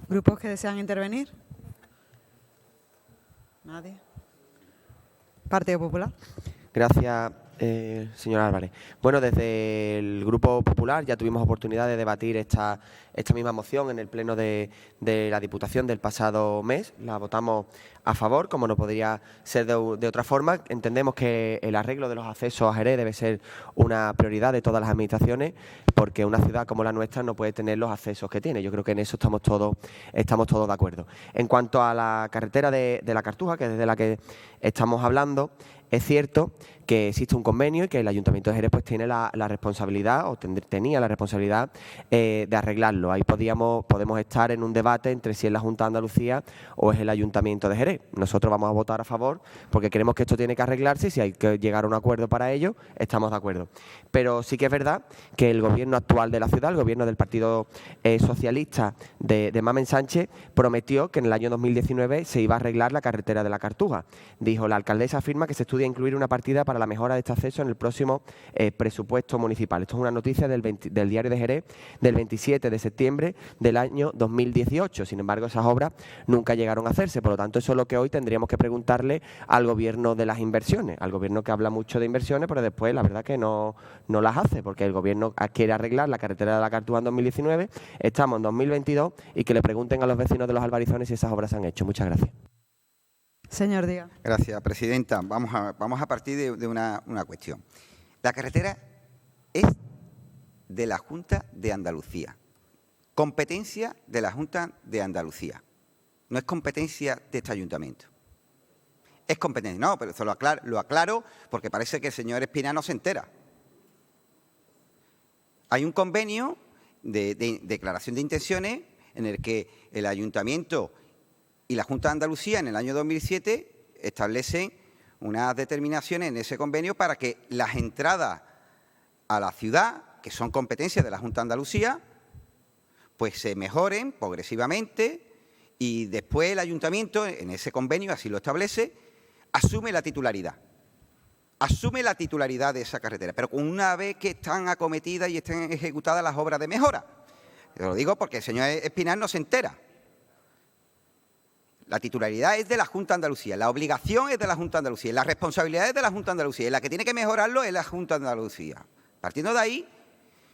¿Grupos que desean intervenir? Nadie. Partido Popular. Gracias, señor Álvarez. Bueno, desde el Grupo Popular ya tuvimos oportunidad de debatir esta misma moción en el Pleno de la Diputación del pasado mes. La votamos a favor, como no podría ser de otra forma. Entendemos que el arreglo de los accesos a Jerez debe ser una prioridad de todas las administraciones, porque una ciudad como la nuestra no puede tener los accesos que tiene. Yo creo que en eso estamos todos de acuerdo. En cuanto a la carretera de la Cartuja, que es de la que estamos hablando, es cierto que existe un convenio y que el Ayuntamiento de Jerez pues tiene la responsabilidad, o tenía la responsabilidad de arreglarlo. Ahí podemos estar en un debate entre si es la Junta de Andalucía o es el Ayuntamiento de Jerez. Nosotros vamos a votar a favor porque creemos que esto tiene que arreglarse y si hay que llegar a un acuerdo para ello, estamos de acuerdo. Pero sí que es verdad que el gobierno actual de la ciudad, el gobierno del Partido Socialista de Mamen Sánchez, prometió que en el año 2019 se iba a arreglar la carretera de la Cartuja. Dijo, la alcaldesa afirma que se estudia incluir una partida para la mejora de este acceso en el próximo presupuesto municipal. Esto es una noticia del Diario de Jerez del 27 de septiembre del año 2018. Sin embargo, esas obras nunca llegaron a hacerse. Por lo tanto, eso es lo que hoy tendríamos que preguntarle al gobierno de las inversiones, al gobierno que habla mucho de inversiones, pero después la verdad que no las hace, porque el gobierno quiere arreglar la carretera de la Cartuja en 2019, estamos en 2022 y que le pregunten a los vecinos de los Albarizones si esas obras se han hecho. Muchas gracias. Señor Díaz. Gracias, presidenta. Vamos a partir de una cuestión. La carretera es de la Junta de Andalucía, competencia de la Junta de Andalucía, no es competencia de este ayuntamiento. Es competencia, no, pero eso lo aclaro porque parece que el señor Espinar no se entera. Hay un convenio de declaración de intenciones en el que el ayuntamiento y la Junta de Andalucía en el año 2007 establecen unas determinaciones en ese convenio para que las entradas a la ciudad, que son competencias de la Junta de Andalucía, pues se mejoren progresivamente y después el ayuntamiento, en ese convenio, así lo establece, asume la titularidad. Asume la titularidad de esa carretera, pero una vez que están acometidas y estén ejecutadas las obras de mejora. Yo lo digo porque el señor Espinar no se entera. La titularidad es de la Junta de Andalucía, la obligación es de la Junta de Andalucía, la responsabilidad es de la Junta de Andalucía y la que tiene que mejorarlo es la Junta de Andalucía. Partiendo de ahí,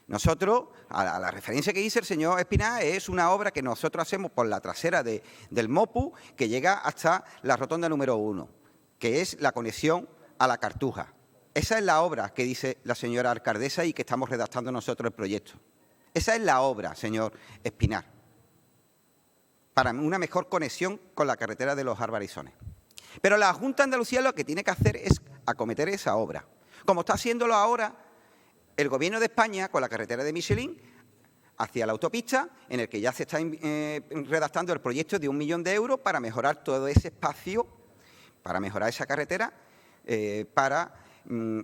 nosotros, a la referencia que dice el señor Espinar, es una obra que nosotros hacemos por la trasera del MOPU que llega hasta la rotonda número 1, que es la conexión a la Cartuja. Esa es la obra que dice la señora alcaldesa y que estamos redactando nosotros el proyecto. Esa es la obra, señor Espinar, para una mejor conexión con la carretera de los Albarizones. Pero la Junta de Andalucía lo que tiene que hacer es acometer esa obra, como está haciéndolo ahora el Gobierno de España con la carretera de Michelín hacia la autopista, en el que ya se está redactando el proyecto de 1 millón de euros para mejorar todo ese espacio, para mejorar esa carretera, para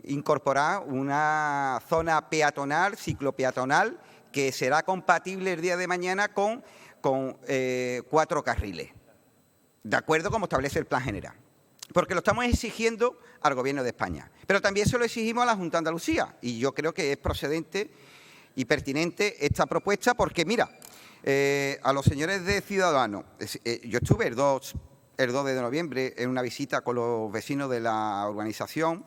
incorporar una zona peatonal, ciclopeatonal, que será compatible el día de mañana con 4 carriles, de acuerdo como establece el Plan General. Porque lo estamos exigiendo al Gobierno de España, pero también se lo exigimos a la Junta de Andalucía y yo creo que es procedente y pertinente esta propuesta porque, mira, a los señores de Ciudadanos, yo estuve el 2 de noviembre en una visita con los vecinos de la urbanización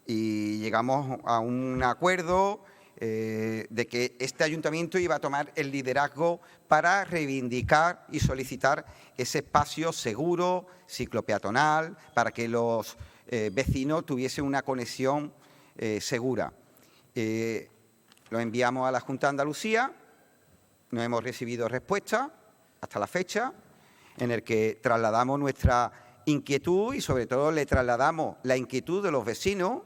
y llegamos a un acuerdo de que este ayuntamiento iba a tomar el liderazgo para reivindicar y solicitar ese espacio seguro, ciclopeatonal, para que los vecinos tuviesen una conexión segura. Lo enviamos a la Junta de Andalucía, no hemos recibido respuesta hasta la fecha, en el que trasladamos nuestra inquietud y sobre todo le trasladamos la inquietud de los vecinos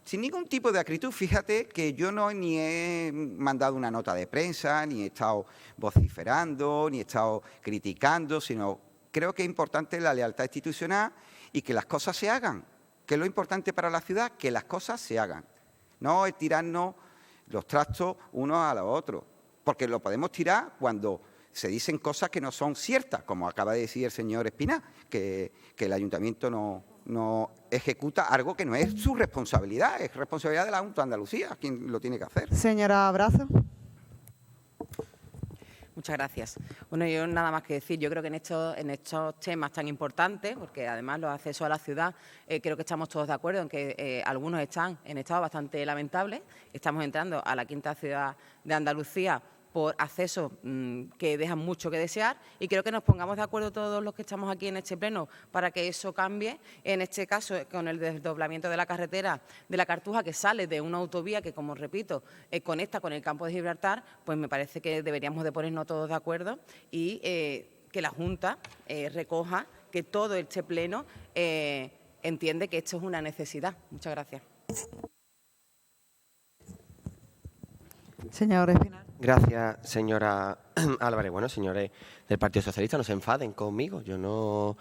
sin ningún tipo de acritud. Fíjate que yo ni he mandado una nota de prensa, ni he estado vociferando, ni he estado criticando, sino creo que es importante la lealtad institucional y que las cosas se hagan, que es lo importante para la ciudad, que las cosas se hagan. No es tirarnos los trastos unos a los otros, porque lo podemos tirar cuando se dicen cosas que no son ciertas, como acaba de decir el señor Espinar, que el ayuntamiento no ejecuta algo que no es su responsabilidad, es responsabilidad de la Junta de Andalucía, quien lo tiene que hacer. Señora Brazo. Muchas gracias. Bueno, yo nada más que decir, yo creo que en estos temas tan importantes, porque además los accesos a la ciudad, creo que estamos todos de acuerdo en que algunos están en estado bastante lamentable. Estamos entrando a la quinta ciudad de Andalucía por accesos que dejan mucho que desear, y creo que nos pongamos de acuerdo todos los que estamos aquí en este pleno para que eso cambie. En este caso, con el desdoblamiento de la carretera de la Cartuja, que sale de una autovía que, como repito, conecta con el campo de Gibraltar, pues me parece que deberíamos de ponernos todos de acuerdo y que la Junta recoja que todo este pleno entiende que esto es una necesidad. Muchas gracias. Señor Espinal. Gracias, señora Álvarez. Bueno, señores del Partido Socialista, no se enfaden conmigo. Yo no...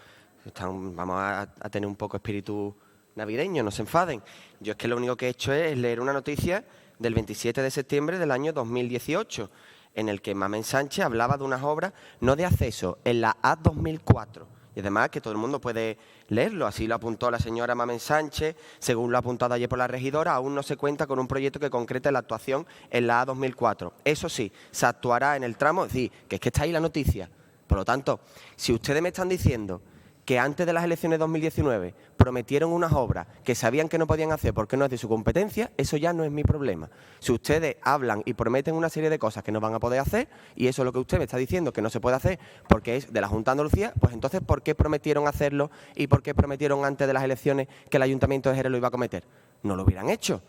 Vamos a tener un poco espíritu navideño, no se enfaden. Yo es que lo único que he hecho es leer una noticia del 27 de septiembre del año 2018, en el que Mamen Sánchez hablaba de unas obras no de acceso en la A2004. Y además que todo el mundo puede leerlo, así lo apuntó la señora Mamen Sánchez, según lo ha apuntado ayer por la regidora, aún no se cuenta con un proyecto que concrete la actuación en la A2004. Eso sí, se actuará en el tramo, es decir, que es que está ahí la noticia. Por lo tanto, si ustedes me están diciendo que antes de las elecciones de 2019 prometieron unas obras que sabían que no podían hacer porque no es de su competencia, eso ya no es mi problema. Si ustedes hablan y prometen una serie de cosas que no van a poder hacer, y eso es lo que usted me está diciendo que no se puede hacer porque es de la Junta de Andalucía, pues entonces, ¿por qué prometieron hacerlo y por qué prometieron antes de las elecciones que el Ayuntamiento de Jerez lo iba a cometer? No lo hubieran hecho.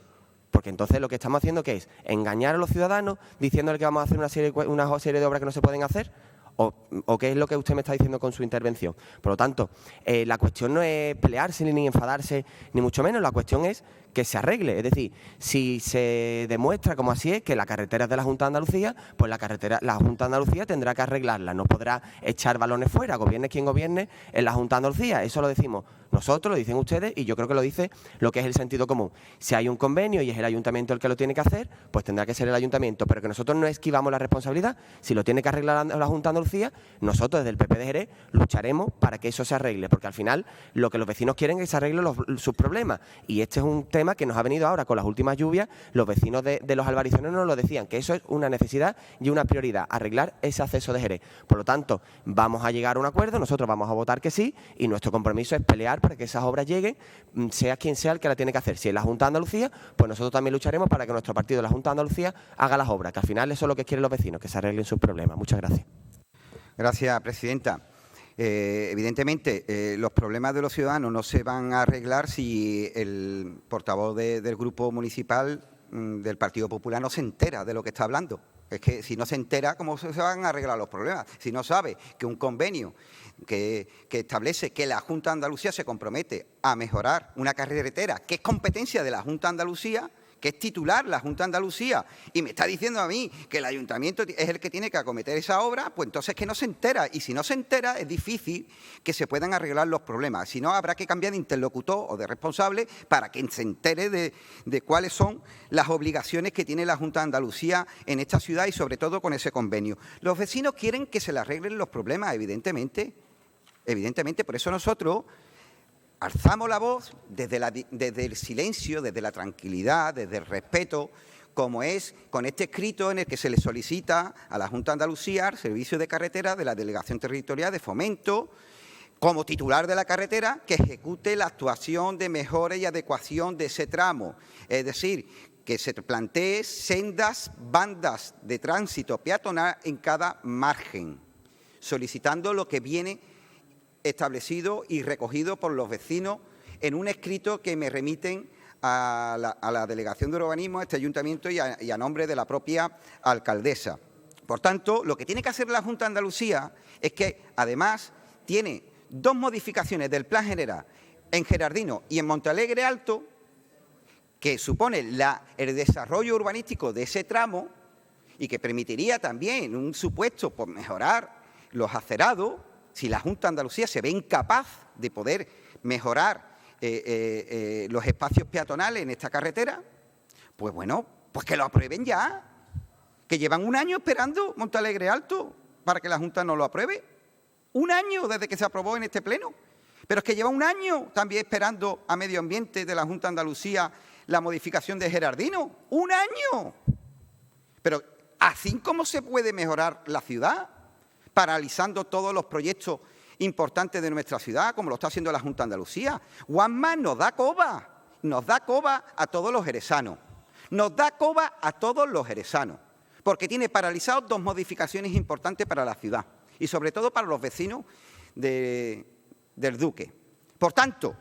Porque entonces lo que estamos haciendo ¿qué es? Engañar a los ciudadanos diciéndoles que vamos a hacer una serie de obras que no se pueden hacer. ¿O qué es lo que usted me está diciendo con su intervención? Por lo tanto, la cuestión no es pelearse ni enfadarse, ni mucho menos. La cuestión es que se arregle. Es decir, si se demuestra, como así es, que la carretera es de la Junta de Andalucía, pues la Junta de Andalucía tendrá que arreglarla. No podrá echar balones fuera, gobierne quien gobierne en la Junta de Andalucía. Eso lo decimos nosotros, lo dicen ustedes, y yo creo que lo dice lo que es el sentido común. Si hay un convenio y es el Ayuntamiento el que lo tiene que hacer, pues tendrá que ser el Ayuntamiento. Pero que nosotros no esquivamos la responsabilidad. Si lo tiene que arreglar la Junta de Andalucía, nosotros desde el PP de Jerez lucharemos para que eso se arregle, porque al final lo que los vecinos quieren es que se arreglen sus problemas. Y este es un tema que nos ha venido ahora con las últimas lluvias. Los vecinos de los albarizones nos lo decían, que eso es una necesidad y una prioridad, arreglar ese acceso de Jerez. Por lo tanto, vamos a llegar a un acuerdo, nosotros vamos a votar que sí, y nuestro compromiso es pelear para que esas obras lleguen, sea quien sea el que la tiene que hacer. Si es la Junta de Andalucía, pues nosotros también lucharemos para que nuestro partido, la Junta de Andalucía, haga las obras, que al final eso es lo que quieren los vecinos, que se arreglen sus problemas. Muchas gracias. Gracias, presidenta. Evidentemente, los problemas de los ciudadanos no se van a arreglar si el portavoz del Grupo Municipal del Partido Popular no se entera de lo que está hablando. Es que si no se entera, ¿cómo se van a arreglar los problemas? Si no sabe que un convenio que establece que la Junta de Andalucía se compromete a mejorar una carretera que es competencia de la Junta de Andalucía, que es titular la Junta de Andalucía, y me está diciendo a mí que el Ayuntamiento es el que tiene que acometer esa obra, pues entonces que no se entera. Y si no se entera, es difícil que se puedan arreglar los problemas. Si no, habrá que cambiar de interlocutor o de responsable para que se entere de cuáles son las obligaciones que tiene la Junta de Andalucía en esta ciudad y sobre todo con ese convenio. Los vecinos quieren que se le arreglen los problemas, evidentemente. Evidentemente, por eso nosotros alzamos la voz desde el silencio, desde la tranquilidad, desde el respeto, como es con este escrito en el que se le solicita a la Junta de Andalucía, al Servicio de Carretera de la Delegación Territorial de Fomento, como titular de la carretera, que ejecute la actuación de mejora y adecuación de ese tramo. Es decir, que se plantee sendas bandas de tránsito peatonal en cada margen, solicitando lo que viene establecido y recogido por los vecinos en un escrito que me remiten a la Delegación de Urbanismo, a este Ayuntamiento y a nombre de la propia alcaldesa. Por tanto, lo que tiene que hacer la Junta de Andalucía es que, además, tiene dos modificaciones del Plan General en Gerardino y en Montealegre Alto, que supone el desarrollo urbanístico de ese tramo y que permitiría también, un supuesto, por mejorar los acerados. Si la Junta de Andalucía se ve incapaz de poder mejorar los espacios peatonales en esta carretera, pues bueno, pues que lo aprueben ya, que llevan un año esperando Montealegre Alto para que la Junta no lo apruebe. Un año desde que se aprobó en este pleno. Pero es que lleva un año también esperando a Medio Ambiente de la Junta de Andalucía la modificación de Gerardino. ¡Un año! Pero Así como se puede mejorar la ciudad, paralizando todos los proyectos importantes de nuestra ciudad, como lo está haciendo la Junta de Andalucía. Juanma nos da coba a todos los jerezanos, porque tiene paralizados 2 modificaciones importantes para la ciudad y sobre todo para los vecinos del Duque. Por tanto,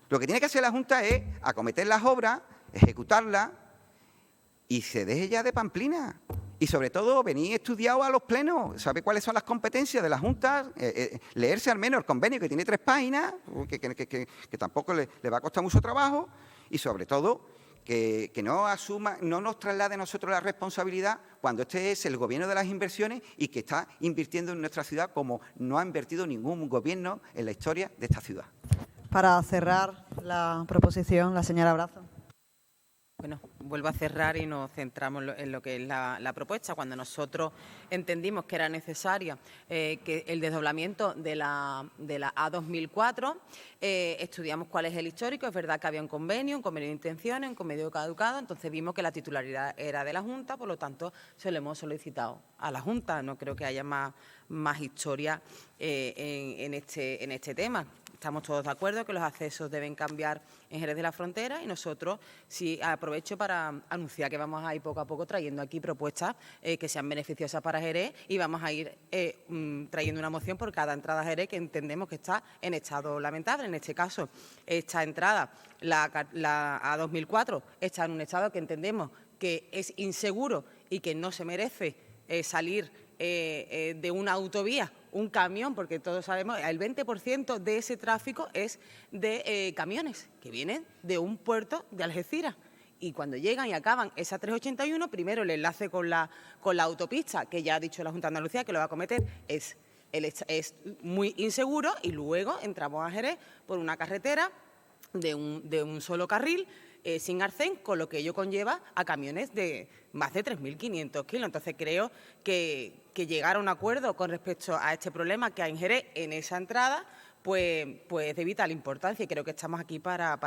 lo que tiene que hacer la Junta es acometer las obras, ejecutarlas y se deje ya de pamplina. Y sobre todo, venir estudiado a los plenos, saber cuáles son las competencias de la Junta, leerse al menos el convenio que tiene 3 páginas, que tampoco le va a costar mucho trabajo, y sobre todo que no nos traslade a nosotros la responsabilidad cuando este es el gobierno de las inversiones y que está invirtiendo en nuestra ciudad como no ha invertido ningún gobierno en la historia de esta ciudad. Para cerrar la proposición, la señora Brazo. Bueno, vuelvo a cerrar y nos centramos en lo que es la propuesta. Cuando nosotros entendimos que era necesaria que el desdoblamiento de la A2004, estudiamos cuál es el histórico. Es verdad que había un convenio de intenciones, un convenio caducado, entonces vimos que la titularidad era de la Junta, por lo tanto se lo hemos solicitado a la Junta. No creo que haya más historia en este tema. Estamos todos de acuerdo que los accesos deben cambiar en Jerez de la Frontera y nosotros sí aprovecho para anunciar que vamos a ir poco a poco trayendo aquí propuestas que sean beneficiosas para Jerez y vamos a ir trayendo una moción por cada entrada a Jerez que entendemos que está en estado lamentable. En este caso, esta entrada, la A2004, está en un estado que entendemos que es inseguro y que no se merece salir de una autovía un camión, porque todos sabemos el 20% de ese tráfico es de camiones que vienen de un puerto de Algeciras. Y cuando llegan y acaban esa 381, primero el enlace con la autopista, que ya ha dicho la Junta de Andalucía que lo va a acometer, es muy inseguro, y luego entramos a Jerez por una carretera de un solo carril, sin arcén, con lo que ello conlleva a camiones de más de 3.500 kilos. Entonces creo que llegar a un acuerdo con respecto a este problema que hay en Jerez en esa entrada, pues de vital importancia, y creo que estamos aquí para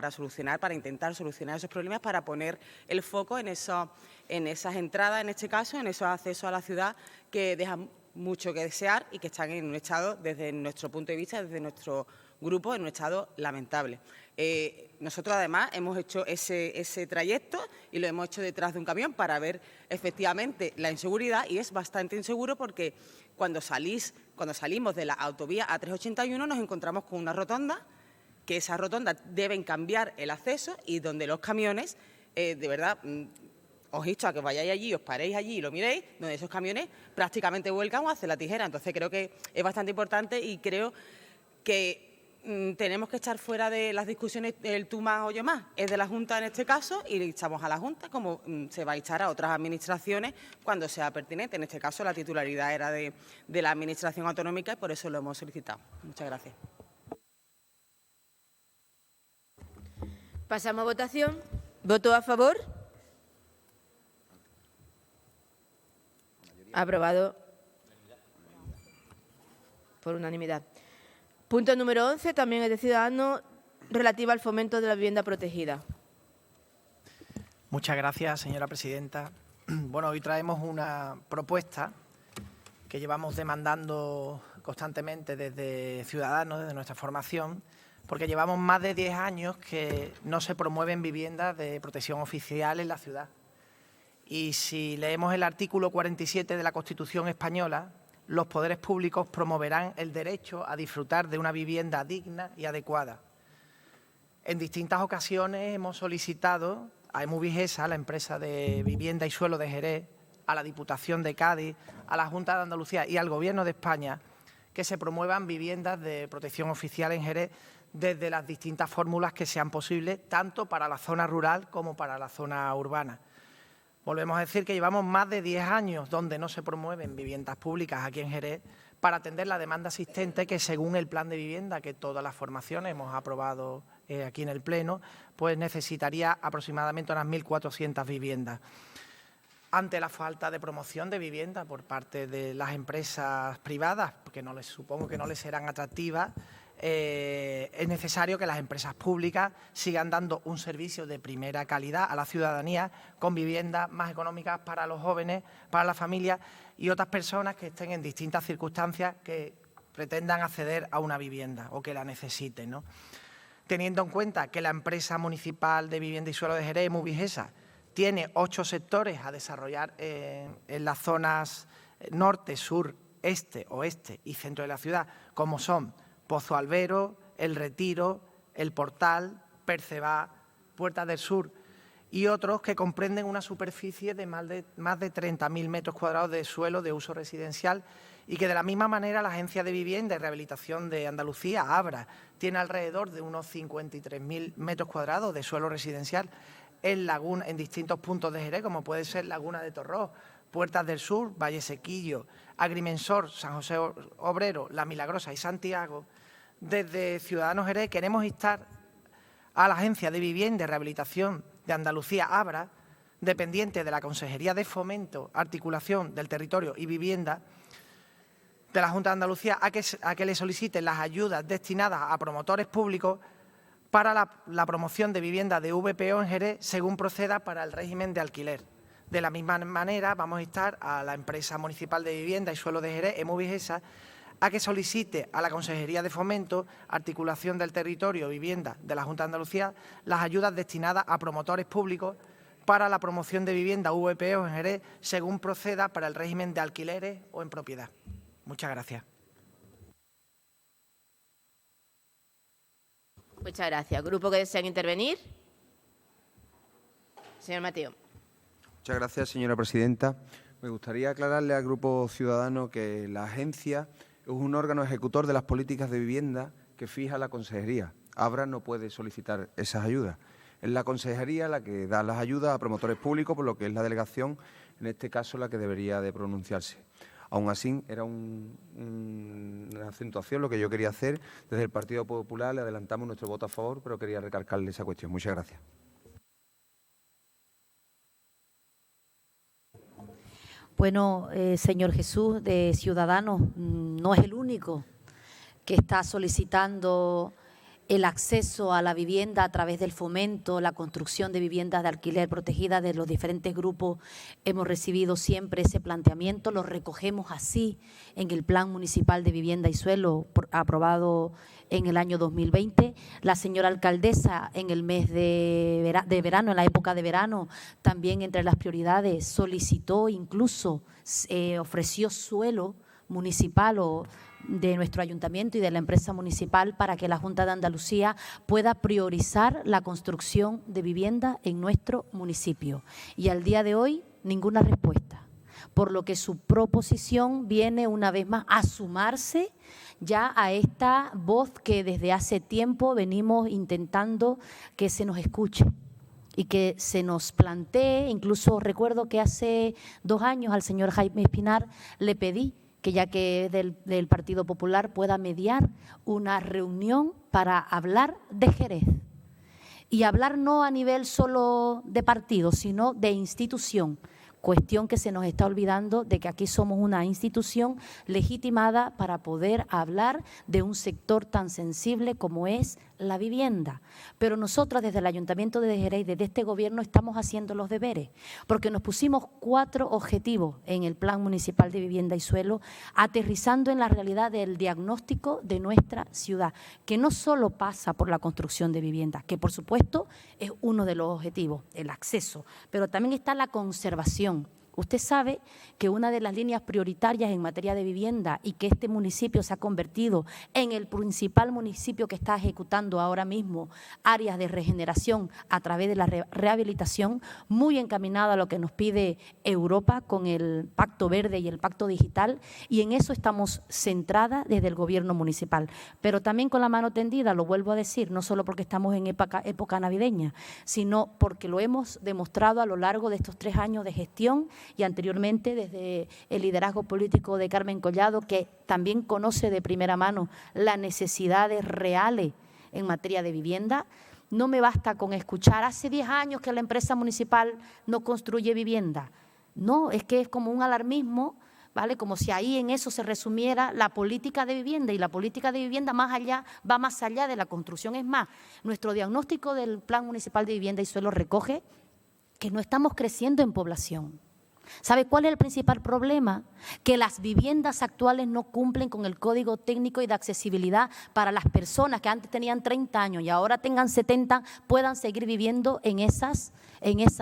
intentar solucionar esos problemas, para poner el foco en esas entradas, en este caso, en esos accesos a la ciudad que dejan mucho que desear y que están en un estado, desde nuestro punto de vista, desde nuestro grupo, en un estado lamentable. Nosotros, además, hemos hecho ese trayecto y lo hemos hecho detrás de un camión para ver efectivamente la inseguridad, y es bastante inseguro porque cuando salimos de la autovía A381 nos encontramos con una rotonda, que esa rotonda deben cambiar el acceso y donde los camiones, de verdad, os insto a que vayáis allí, os paréis allí y lo miréis, donde esos camiones prácticamente vuelcan o hacen la tijera. Entonces creo que es bastante importante y creo que tenemos que echar fuera de las discusiones el tú más o yo más. Es de la Junta en este caso y le echamos a la Junta como se va a echar a otras administraciones cuando sea pertinente. En este caso la titularidad era de la Administración autonómica y por eso lo hemos solicitado. Muchas gracias. Pasamos a votación. ¿Voto a favor? Aprobado por unanimidad. Punto número 11, también es de Ciudadanos, relativa al fomento de la vivienda protegida. Muchas gracias, señora presidenta. Bueno, hoy traemos una propuesta que llevamos demandando constantemente desde Ciudadanos, desde nuestra formación, porque llevamos más de 10 años que no se promueven viviendas de protección oficial en la ciudad. Y si leemos el artículo 47 de la Constitución española, los poderes públicos promoverán el derecho a disfrutar de una vivienda digna y adecuada. En distintas ocasiones hemos solicitado a Emuvigesa, la empresa de vivienda y suelo de Jerez, a la Diputación de Cádiz, a la Junta de Andalucía y al Gobierno de España que se promuevan viviendas de protección oficial en Jerez desde las distintas fórmulas que sean posibles, tanto para la zona rural como para la zona urbana. Volvemos a decir que llevamos más de 10 años donde no se promueven viviendas públicas aquí en Jerez para atender la demanda existente que, según el plan de vivienda que todas las formaciones hemos aprobado aquí en el Pleno, pues necesitaría aproximadamente unas 1.400 viviendas. Ante la falta de promoción de vivienda por parte de las empresas privadas, porque supongo que no les serán atractivas, es necesario que las empresas públicas sigan dando un servicio de primera calidad a la ciudadanía, con viviendas más económicas para los jóvenes, para las familias y otras personas que estén en distintas circunstancias que pretendan acceder a una vivienda o que la necesiten, ¿no? Teniendo en cuenta que la empresa municipal de vivienda y suelo de Jerez, Movigesa, tiene 8 sectores a desarrollar en las zonas norte, sur, este, oeste y centro de la ciudad, como son Pozo Albero, El Retiro, El Portal, Percebá, Puertas del Sur y otros que comprenden una superficie de más de 30.000 metros cuadrados de suelo de uso residencial y que de la misma manera la Agencia de Vivienda y Rehabilitación de Andalucía, ABRA, tiene alrededor de unos 53.000 metros cuadrados de suelo residencial en distintos puntos de Jerez, como puede ser Laguna de Torrós, Puertas del Sur, Valle Sequillo, Agrimensor, San José Obrero, La Milagrosa y Santiago. Desde Ciudadanos Jerez queremos instar a la Agencia de Vivienda y Rehabilitación de Andalucía, ABRA, dependiente de la Consejería de Fomento, Articulación del Territorio y Vivienda de la Junta de Andalucía, a que le soliciten las ayudas destinadas a promotores públicos para la promoción de viviendas de VPO en Jerez, según proceda para el régimen de alquiler. De la misma manera, vamos a instar a la empresa municipal de vivienda y suelo de Jerez, Movigesa, a que solicite a la Consejería de Fomento, Articulación del Territorio y Vivienda de la Junta de Andalucía las ayudas destinadas a promotores públicos para la promoción de vivienda VPO en Jerez, según proceda para el régimen de alquileres o en propiedad. Muchas gracias. Muchas gracias. ¿Grupo que desean intervenir? Señor Mateo. Muchas gracias, señora presidenta. Me gustaría aclararle al Grupo Ciudadano que la agencia es un órgano ejecutor de las políticas de vivienda que fija la consejería. ABRA no puede solicitar esas ayudas. Es la consejería la que da las ayudas a promotores públicos, por lo que es la delegación, en este caso, la que debería de pronunciarse. Aún así, era una acentuación lo que yo quería hacer. Desde el Partido Popular le adelantamos nuestro voto a favor, pero quería recalcarle esa cuestión. Muchas gracias. Bueno, señor Jesús, de Ciudadanos, no es el único que está solicitando el acceso a la vivienda a través del fomento, la construcción de viviendas de alquiler protegidas. De los diferentes grupos hemos recibido siempre ese planteamiento, lo recogemos así en el Plan Municipal de Vivienda y Suelo aprobado en el año 2020. La señora alcaldesa en el mes de verano, en la época de verano, también entre las prioridades solicitó, incluso ofreció suelo municipal o de nuestro ayuntamiento y de la empresa municipal para que la Junta de Andalucía pueda priorizar la construcción de vivienda en nuestro municipio. Y al día de hoy, ninguna respuesta, por lo que su proposición viene una vez más a sumarse ya a esta voz que desde hace tiempo venimos intentando que se nos escuche y que se nos plantee. Incluso recuerdo que hace 2 años al señor Jaime Espinar le pedí que, ya que es del Partido Popular, pueda mediar una reunión para hablar de Jerez. Y hablar no a nivel solo de partido, sino de institución. Cuestión que se nos está olvidando de que aquí somos una institución legitimada para poder hablar de un sector tan sensible como es la vivienda. Pero nosotros desde el Ayuntamiento de Jerez, desde este Gobierno, estamos haciendo los deberes, porque nos pusimos 4 objetivos en el Plan Municipal de Vivienda y Suelo, aterrizando en la realidad del diagnóstico de nuestra ciudad, que no solo pasa por la construcción de viviendas, que por supuesto es uno de los objetivos, el acceso, pero también está la conservación. Usted sabe que una de las líneas prioritarias en materia de vivienda y que este municipio se ha convertido en el principal municipio que está ejecutando ahora mismo áreas de regeneración a través de la rehabilitación, muy encaminada a lo que nos pide Europa con el Pacto Verde y el Pacto Digital, y en eso estamos centradas desde el Gobierno municipal. Pero también con la mano tendida, lo vuelvo a decir, no solo porque estamos en época navideña, sino porque lo hemos demostrado a lo largo de estos 3 años de gestión y anteriormente desde el liderazgo político de Carmen Collado, que también conoce de primera mano las necesidades reales en materia de vivienda. No me basta con escuchar, hace 10 años que la empresa municipal no construye vivienda. No, es que es como un alarmismo ¿vale? Como si ahí en eso se resumiera la política de vivienda, y la política de vivienda va más allá de la construcción. Es más, nuestro diagnóstico del Plan Municipal de Vivienda y Suelo recoge que no estamos creciendo en población. ¿Sabe cuál es el principal problema? Que las viviendas actuales no cumplen con el Código Técnico y de Accesibilidad para las personas que antes tenían 30 años y ahora tengan 70, puedan seguir viviendo en esas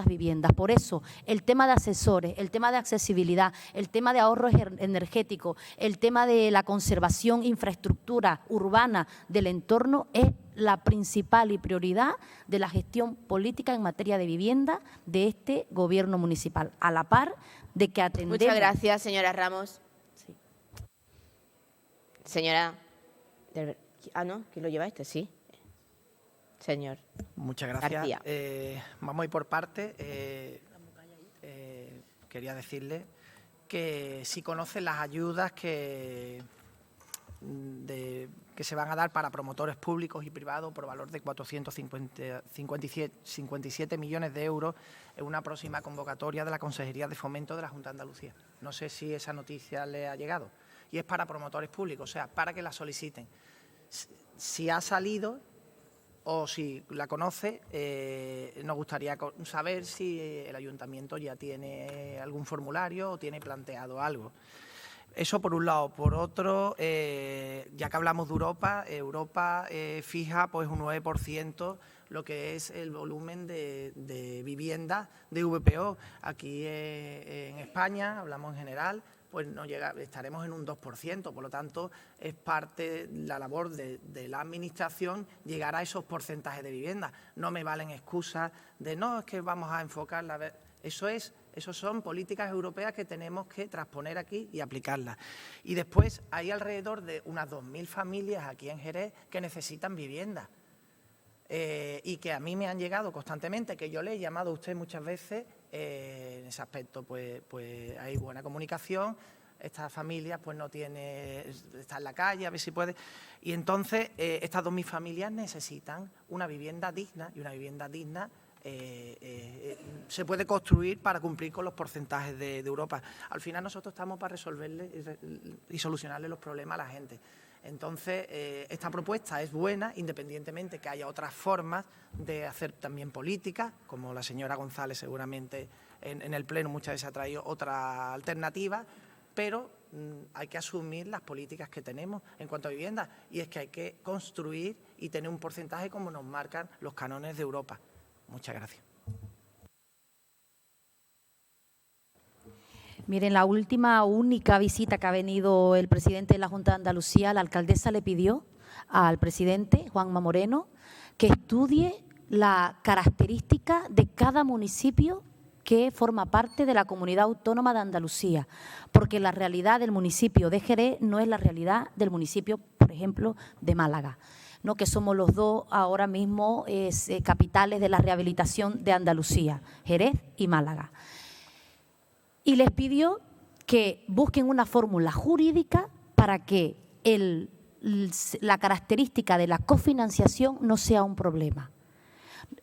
viviendas. Por eso, el tema de asesores, el tema de accesibilidad, el tema de ahorro energético, el tema de la conservación, infraestructura urbana del entorno es la principal y prioridad de la gestión política en materia de vivienda de este Gobierno municipal, a la par de que atendemos… Muchas gracias, señora Ramos. Sí. Señora… ¿no? ¿Quién lo lleva este? Sí. Señor Muchas gracias. García. Vamos a ir por partes. Quería decirle que si conocen las ayudas que se van a dar para promotores públicos y privados por valor de 457 millones de euros en una próxima convocatoria de la Consejería de Fomento de la Junta de Andalucía. No sé si esa noticia le ha llegado. Y es para promotores públicos, o sea, para que la soliciten. Si ha salido o si la conoce, nos gustaría saber si el ayuntamiento ya tiene algún formulario o tiene planteado algo. Eso por un lado. Por otro, ya que hablamos de Europa fija pues un 9% lo que es el volumen de viviendas de VPO. Aquí en España, hablamos en general, pues estaremos en un 2%, por lo tanto es parte de la labor de la Administración llegar a esos porcentajes de vivienda. No me valen excusas de no, es que vamos a enfocarla. Eso son políticas europeas que tenemos que transponer aquí y aplicarlas. Y después hay alrededor de unas 2.000 familias aquí en Jerez que necesitan vivienda. Y que a mí me han llegado constantemente, que yo le he llamado a usted muchas veces. En ese aspecto pues hay buena comunicación. Esta familia pues no tiene, está en la calle, a ver si puede. Y entonces estas 2.000 familias necesitan una vivienda digna, y una vivienda digna se puede construir para cumplir con los porcentajes de Europa. Al final nosotros estamos para resolverle y solucionarle los problemas a la gente. Entonces, esta propuesta es buena, independientemente que haya otras formas de hacer también política, como la señora González seguramente en el Pleno muchas veces ha traído otra alternativa, pero hay que asumir las políticas que tenemos en cuanto a vivienda, y es que hay que construir y tener un porcentaje como nos marcan los cánones de Europa. Muchas gracias. Miren, la única visita que ha venido el presidente de la Junta de Andalucía, la alcaldesa le pidió al presidente, Juanma Moreno, que estudie la característica de cada municipio que forma parte de la Comunidad Autónoma de Andalucía, porque la realidad del municipio de Jerez no es la realidad del municipio, por ejemplo, de Málaga, ¿no? Que somos los dos ahora mismo capitales de la rehabilitación de Andalucía, Jerez y Málaga. Y les pidió que busquen una fórmula jurídica para que la característica de la cofinanciación no sea un problema.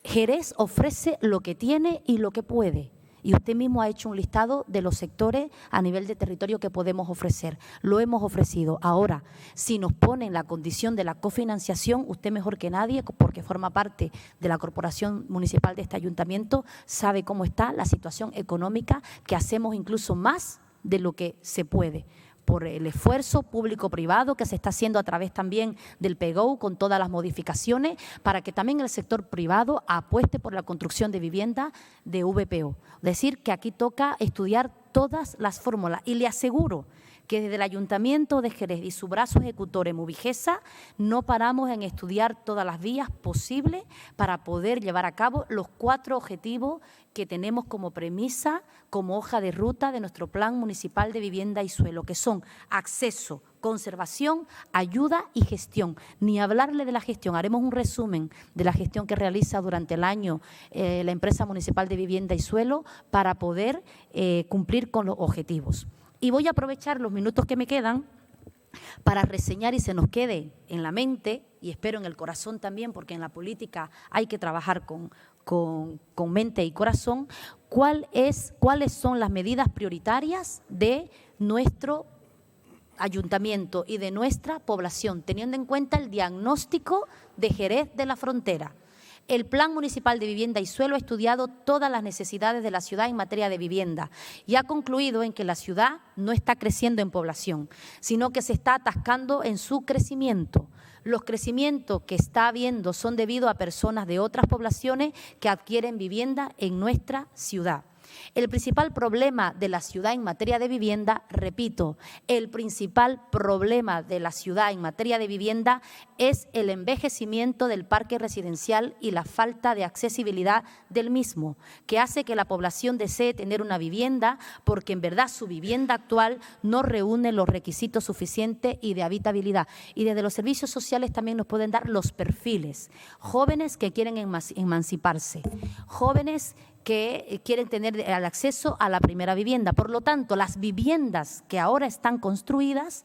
Jerez ofrece lo que tiene y lo que puede. Y usted mismo ha hecho un listado de los sectores a nivel de territorio que podemos ofrecer. Lo hemos ofrecido. Ahora, si nos ponen la condición de la cofinanciación, usted mejor que nadie, porque forma parte de la corporación municipal de este ayuntamiento, sabe cómo está la situación económica, que hacemos incluso más de lo que se puede, por el esfuerzo público-privado que se está haciendo a través también del PGO, con todas las modificaciones, para que también el sector privado apueste por la construcción de viviendas de VPO. Es decir, que aquí toca estudiar todas las fórmulas, y le aseguro que desde el Ayuntamiento de Jerez y su brazo ejecutor en Movigesa no paramos en estudiar todas las vías posibles para poder llevar a cabo los 4 objetivos que tenemos como premisa, como hoja de ruta de nuestro Plan Municipal de Vivienda y Suelo, que son acceso, conservación, ayuda y gestión. Ni hablarle de la gestión, haremos un resumen de la gestión que realiza durante el año la Empresa Municipal de Vivienda y Suelo para poder cumplir con los objetivos. Y voy a aprovechar los minutos que me quedan para reseñar y se nos quede en la mente, y espero en el corazón también, porque en la política hay que trabajar con con mente y corazón cuáles son las medidas prioritarias de nuestro ayuntamiento y de nuestra población, teniendo en cuenta el diagnóstico de Jerez de la Frontera. El Plan Municipal de Vivienda y Suelo ha estudiado todas las necesidades de la ciudad en materia de vivienda y ha concluido en que la ciudad no está creciendo en población, sino que se está atascando en su crecimiento. Los crecimientos que está habiendo son debido a personas de otras poblaciones que adquieren vivienda en nuestra ciudad. El principal problema de la ciudad en materia de vivienda, repito, el principal problema de la ciudad en materia de vivienda es el envejecimiento del parque residencial y la falta de accesibilidad del mismo, que hace que la población desee tener una vivienda porque en verdad su vivienda actual no reúne los requisitos suficientes y de habitabilidad. Y desde los servicios sociales también nos pueden dar los perfiles. Jóvenes que quieren emanciparse, jóvenes que quieren tener el acceso a la primera vivienda. Por lo tanto, las viviendas que ahora están construidas,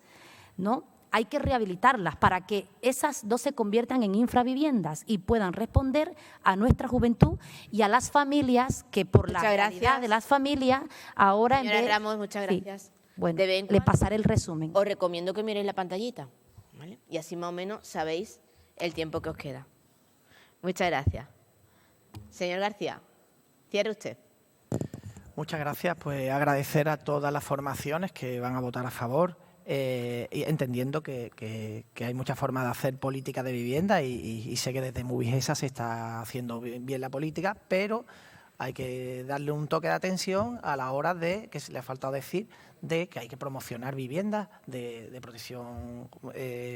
¿no?, hay que rehabilitarlas para que esas no se conviertan en infraviviendas y puedan responder a nuestra juventud y a las familias que por la realidad de las familias ahora... Señora Ramos, muchas gracias. Sí, bueno, le pasaré el resumen. Os recomiendo que miréis la pantallita, ¿vale? Y así más o menos sabéis el tiempo que os queda. Muchas gracias. Señor García. Cierre usted. Muchas gracias. Pues agradecer a todas las formaciones que van a votar a favor, y entendiendo que hay muchas formas de hacer política de vivienda y sé que desde Movigesa se está haciendo bien la política, pero hay que darle un toque de atención a la hora de, que se le ha faltado decir, de que hay que promocionar viviendas de protección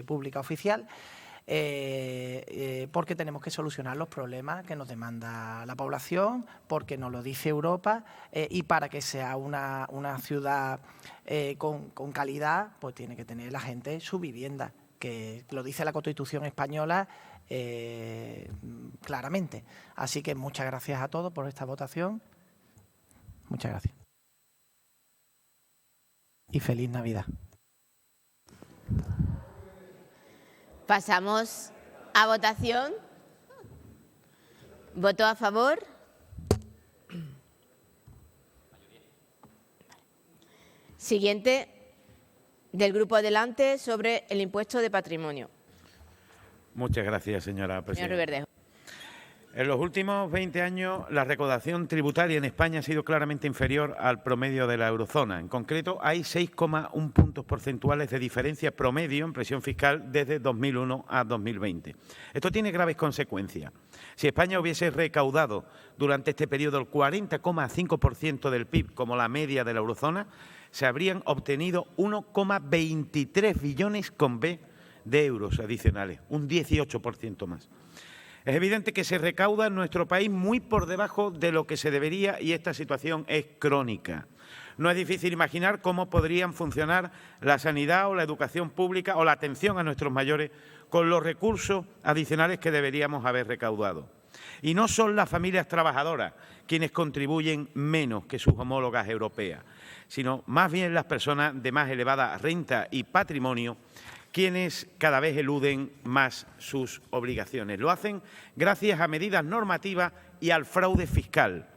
pública oficial. Porque tenemos que solucionar los problemas que nos demanda la población, porque nos lo dice Europa, y para que sea una ciudad con calidad, pues tiene que tener la gente su vivienda, que lo dice la Constitución española claramente. Así que muchas gracias a todos por esta votación. Muchas gracias. Y feliz Navidad. Pasamos a votación. ¿Voto a favor? Siguiente, del Grupo Adelante, sobre el impuesto de patrimonio. Muchas gracias, señora presidenta. Señor Riverdejo. En los últimos 20 años, la recaudación tributaria en España ha sido claramente inferior al promedio de la eurozona. En concreto, hay 6,1 puntos porcentuales de diferencia promedio en presión fiscal desde 2001 a 2020. Esto tiene graves consecuencias. Si España hubiese recaudado durante este periodo el 40,5% del PIB, como la media de la eurozona, se habrían obtenido 1,23 billones con B de euros adicionales, un 18% más. Es evidente que se recauda en nuestro país muy por debajo de lo que se debería y esta situación es crónica. No es difícil imaginar cómo podrían funcionar la sanidad o la educación pública o la atención a nuestros mayores con los recursos adicionales que deberíamos haber recaudado. Y no son las familias trabajadoras quienes contribuyen menos que sus homólogas europeas, sino más bien las personas de más elevada renta y patrimonio, quienes cada vez eluden más sus obligaciones. Lo hacen gracias a medidas normativas y al fraude fiscal.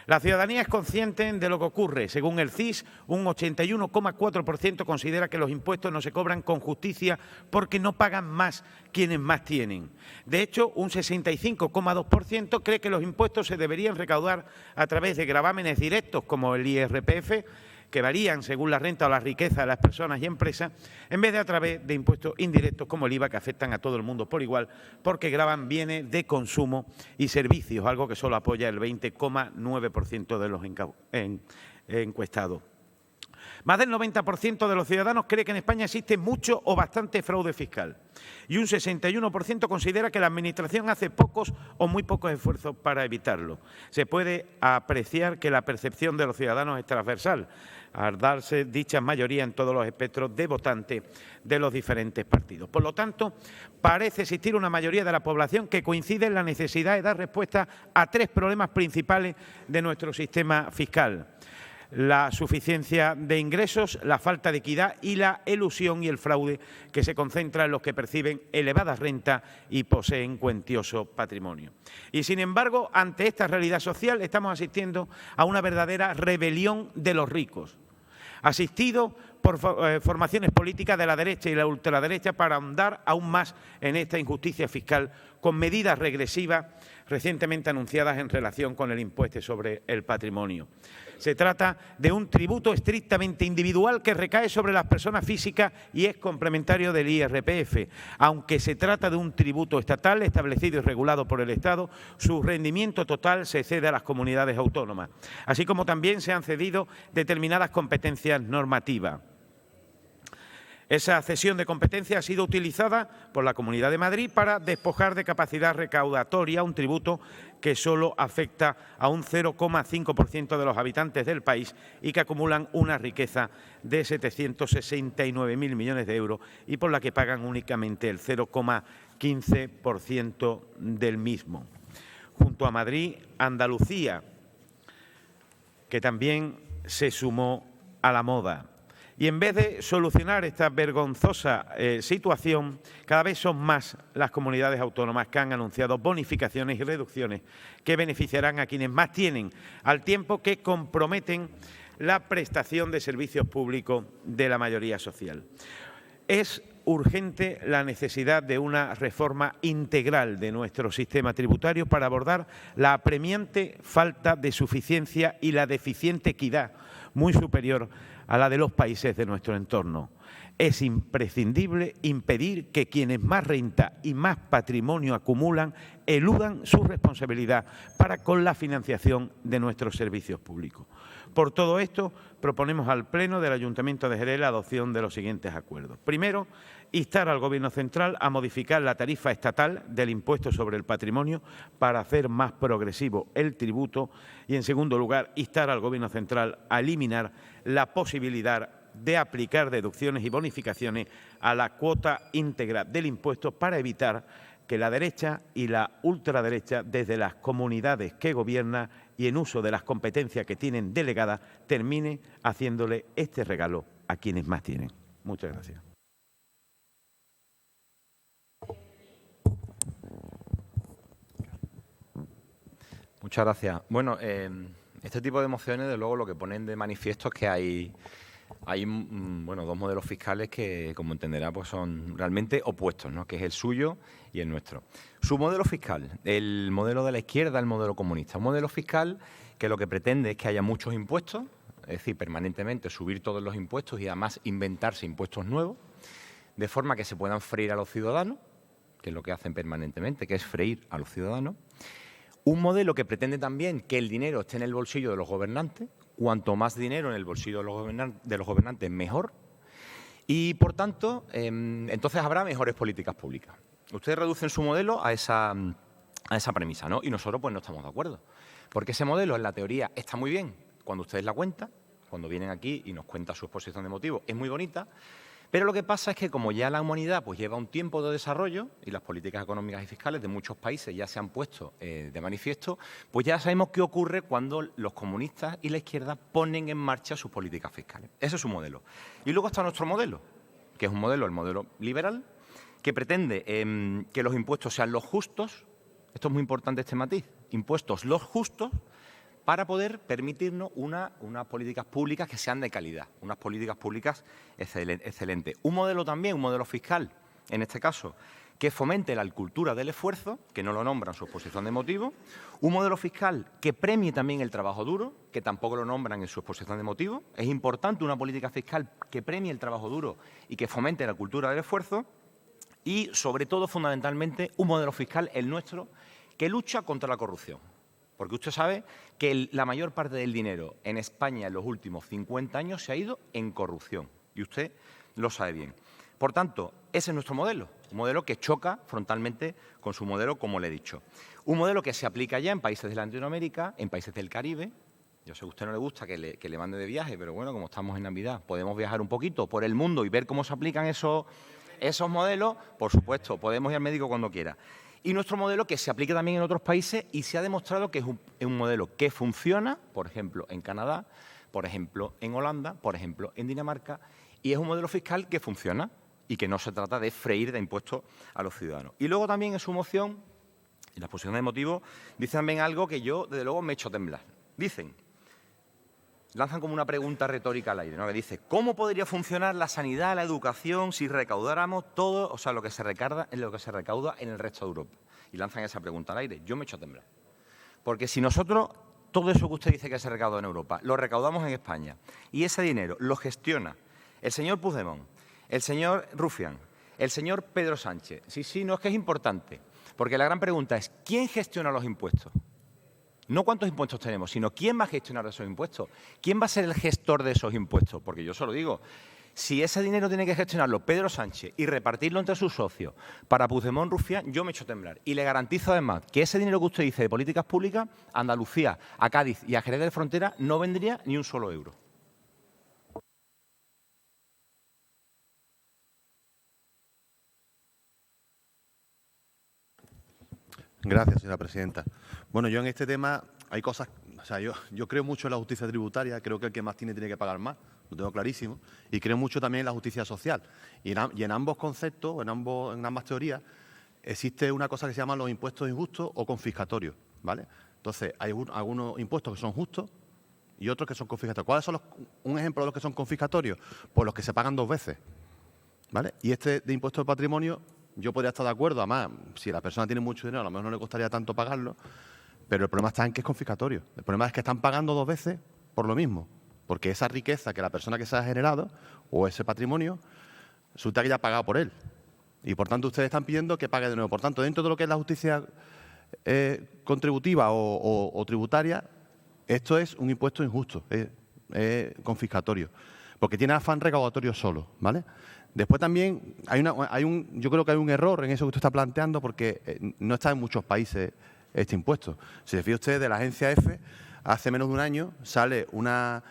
La ciudadanía es consciente de lo que ocurre. Según el CIS, un 81,4% considera que los impuestos no se cobran con justicia porque no pagan más quienes más tienen. De hecho, un 65,2% cree que los impuestos se deberían recaudar a través de gravámenes directos como el IRPF, que varían según la renta o la riqueza de las personas y empresas, en vez de a través de impuestos indirectos como el IVA, que afectan a todo el mundo por igual, porque gravan bienes de consumo y servicios, algo que solo apoya el 20,9% de los encuestados. Más del 90% de los ciudadanos cree que en España existe mucho o bastante fraude fiscal y un 61% considera que la Administración hace pocos o muy pocos esfuerzos para evitarlo. Se puede apreciar que la percepción de los ciudadanos es transversal, al darse dicha mayoría en todos los espectros de votantes de los diferentes partidos. Por lo tanto, parece existir una mayoría de la población que coincide en la necesidad de dar respuesta a tres problemas principales de nuestro sistema fiscal. la suficiencia de ingresos, la falta de equidad y la elusión y el fraude que se concentra en los que perciben elevadas rentas y poseen cuantioso patrimonio. Y, sin embargo, ante esta realidad social estamos asistiendo a una verdadera rebelión de los ricos, asistido por formaciones políticas de la derecha y la ultraderecha para ahondar aún más en esta injusticia fiscal con medidas regresivas recientemente anunciadas en relación con el impuesto sobre el patrimonio. Se trata de un tributo estrictamente individual que recae sobre las personas físicas y es complementario del IRPF. Aunque se trata de un tributo estatal establecido y regulado por el Estado, su rendimiento total se cede a las comunidades autónomas, así como también se han cedido determinadas competencias normativas. Esa cesión de competencia ha sido utilizada por la Comunidad de Madrid para despojar de capacidad recaudatoria un tributo que solo afecta a un 0,5% de los habitantes del país y que acumulan una riqueza de 769.000 millones de euros y por la que pagan únicamente el 0,15% del mismo. Junto a Madrid, Andalucía, que también se sumó a la moda. Y en vez de solucionar esta vergonzosa situación, cada vez son más las comunidades autónomas que han anunciado bonificaciones y reducciones que beneficiarán a quienes más tienen, al tiempo que comprometen la prestación de servicios públicos de la mayoría social. Es urgente la necesidad de una reforma integral de nuestro sistema tributario para abordar la apremiante falta de suficiencia y la deficiente equidad, muy superior a la de los países de nuestro entorno. Es imprescindible impedir que quienes más renta y más patrimonio acumulan eludan su responsabilidad para con la financiación de nuestros servicios públicos. Por todo esto, proponemos al Pleno del Ayuntamiento de Jerez la adopción de los siguientes acuerdos. Primero, instar al Gobierno central a modificar la tarifa estatal del impuesto sobre el patrimonio para hacer más progresivo el tributo y, en segundo lugar, instar al Gobierno central a eliminar la posibilidad de aplicar deducciones y bonificaciones a la cuota íntegra del impuesto para evitar que la derecha y la ultraderecha, desde las comunidades que gobierna y en uso de las competencias que tienen delegadas, termine haciéndole este regalo a quienes más tienen. Muchas gracias. Muchas gracias. Bueno, este tipo de mociones, de luego, lo que ponen de manifiesto es que hay dos modelos fiscales que, como entenderá, pues son realmente opuestos, ¿no? Que es el suyo y el nuestro. Su modelo fiscal, el modelo de la izquierda, el modelo comunista. Un modelo fiscal que lo que pretende es que haya muchos impuestos, es decir, permanentemente subir todos los impuestos y además inventarse impuestos nuevos, de forma que se puedan freír a los ciudadanos, que es lo que hacen permanentemente, que es freír a los ciudadanos. Un modelo que pretende también que el dinero esté en el bolsillo de los gobernantes. Cuanto más dinero en el bolsillo de los gobernantes, mejor. Y, por tanto, entonces habrá mejores políticas públicas. Ustedes reducen su modelo a esa premisa, ¿no? Y nosotros pues no estamos de acuerdo. Porque ese modelo, en la teoría, está muy bien cuando ustedes la cuentan, cuando vienen aquí y nos cuentan su exposición de motivos, es muy bonita. Pero lo que pasa es que, como ya la humanidad pues lleva un tiempo de desarrollo y las políticas económicas y fiscales de muchos países ya se han puesto de manifiesto, pues ya sabemos qué ocurre cuando los comunistas y la izquierda ponen en marcha sus políticas fiscales. Ese es su modelo. Y luego está nuestro modelo, que es un modelo, el modelo liberal, que pretende que los impuestos sean los justos. Esto es muy importante, este matiz. Impuestos los justos, para poder permitirnos unas políticas públicas que sean de calidad, unas políticas públicas excelentes. Un modelo también, un modelo fiscal, en este caso, que fomente la cultura del esfuerzo, que no lo nombran en su exposición de motivos. Un modelo fiscal que premie también el trabajo duro, que tampoco lo nombran en su exposición de motivos. Es importante una política fiscal que premie el trabajo duro y que fomente la cultura del esfuerzo. Y, sobre todo, fundamentalmente, un modelo fiscal, el nuestro, que lucha contra la corrupción. Porque usted sabe que la mayor parte del dinero en España en los últimos 50 años se ha ido en corrupción. Y usted lo sabe bien. Por tanto, ese es nuestro modelo. Un modelo que choca frontalmente con su modelo, como le he dicho. Un modelo que se aplica ya en países de Latinoamérica, en países del Caribe. Yo sé que a usted no le gusta que le mande de viaje, pero bueno, como estamos en Navidad, podemos viajar un poquito por el mundo y ver cómo se aplican esos modelos. Por supuesto, podemos ir al médico cuando quiera. Y nuestro modelo que se aplica también en otros países y se ha demostrado que es un modelo que funciona, por ejemplo, en Canadá, por ejemplo, en Holanda, por ejemplo, en Dinamarca, y es un modelo fiscal que funciona y que no se trata de freír de impuestos a los ciudadanos. Y luego también en su moción, en la exposición de motivos, dicen también algo que yo, desde luego, me he hecho temblar. Lanzan como una pregunta retórica al aire, ¿no? Que dice, ¿cómo podría funcionar la sanidad, la educación, si recaudáramos todo, o sea, lo que se recauda en el resto de Europa? Y lanzan esa pregunta al aire. Yo me he hecho temblar. Porque si nosotros, todo eso que usted dice que se recauda en Europa, lo recaudamos en España, y ese dinero lo gestiona el señor Puigdemont, el señor Rufián, el señor Pedro Sánchez. Sí, no, es que es importante. Porque la gran pregunta es, ¿quién gestiona los impuestos? No cuántos impuestos tenemos, sino quién va a gestionar esos impuestos. ¿Quién va a ser el gestor de esos impuestos? Porque yo solo digo, si ese dinero tiene que gestionarlo Pedro Sánchez y repartirlo entre sus socios para Puigdemont, Rufián, yo me echo temblar. Y le garantizo además que ese dinero que usted dice de políticas públicas, a Andalucía, a Cádiz y a Jerez de Frontera no vendría ni un solo euro. Gracias, señora presidenta. Bueno, yo en este tema hay cosas, o sea, yo creo mucho en la justicia tributaria, creo que el que más tiene que pagar más, lo tengo clarísimo, y creo mucho también en la justicia social. Y en ambos conceptos, en ambas teorías, existe una cosa que se llama los impuestos injustos o confiscatorios, ¿vale? Entonces, hay algunos impuestos que son justos y otros que son confiscatorios. ¿Cuáles son un ejemplo de los que son confiscatorios? Pues los que se pagan 2 veces, ¿vale? Y este de impuesto de patrimonio, yo podría estar de acuerdo, además, si la persona tiene mucho dinero, a lo mejor no le costaría tanto pagarlo, pero el problema está en que es confiscatorio. El problema es que están pagando 2 veces por lo mismo, porque esa riqueza que la persona que se ha generado, o ese patrimonio, resulta que ya ha pagado por él. Y, por tanto, ustedes están pidiendo que pague de nuevo. Por tanto, dentro de lo que es la justicia contributiva o tributaria, esto es un impuesto injusto, es confiscatorio, porque tiene afán recaudatorio solo, ¿vale? Después también yo creo que hay un error en eso que usted está planteando, porque no está en muchos países este impuesto. Si se fija usted, de la agencia EFE, hace menos de un año sale una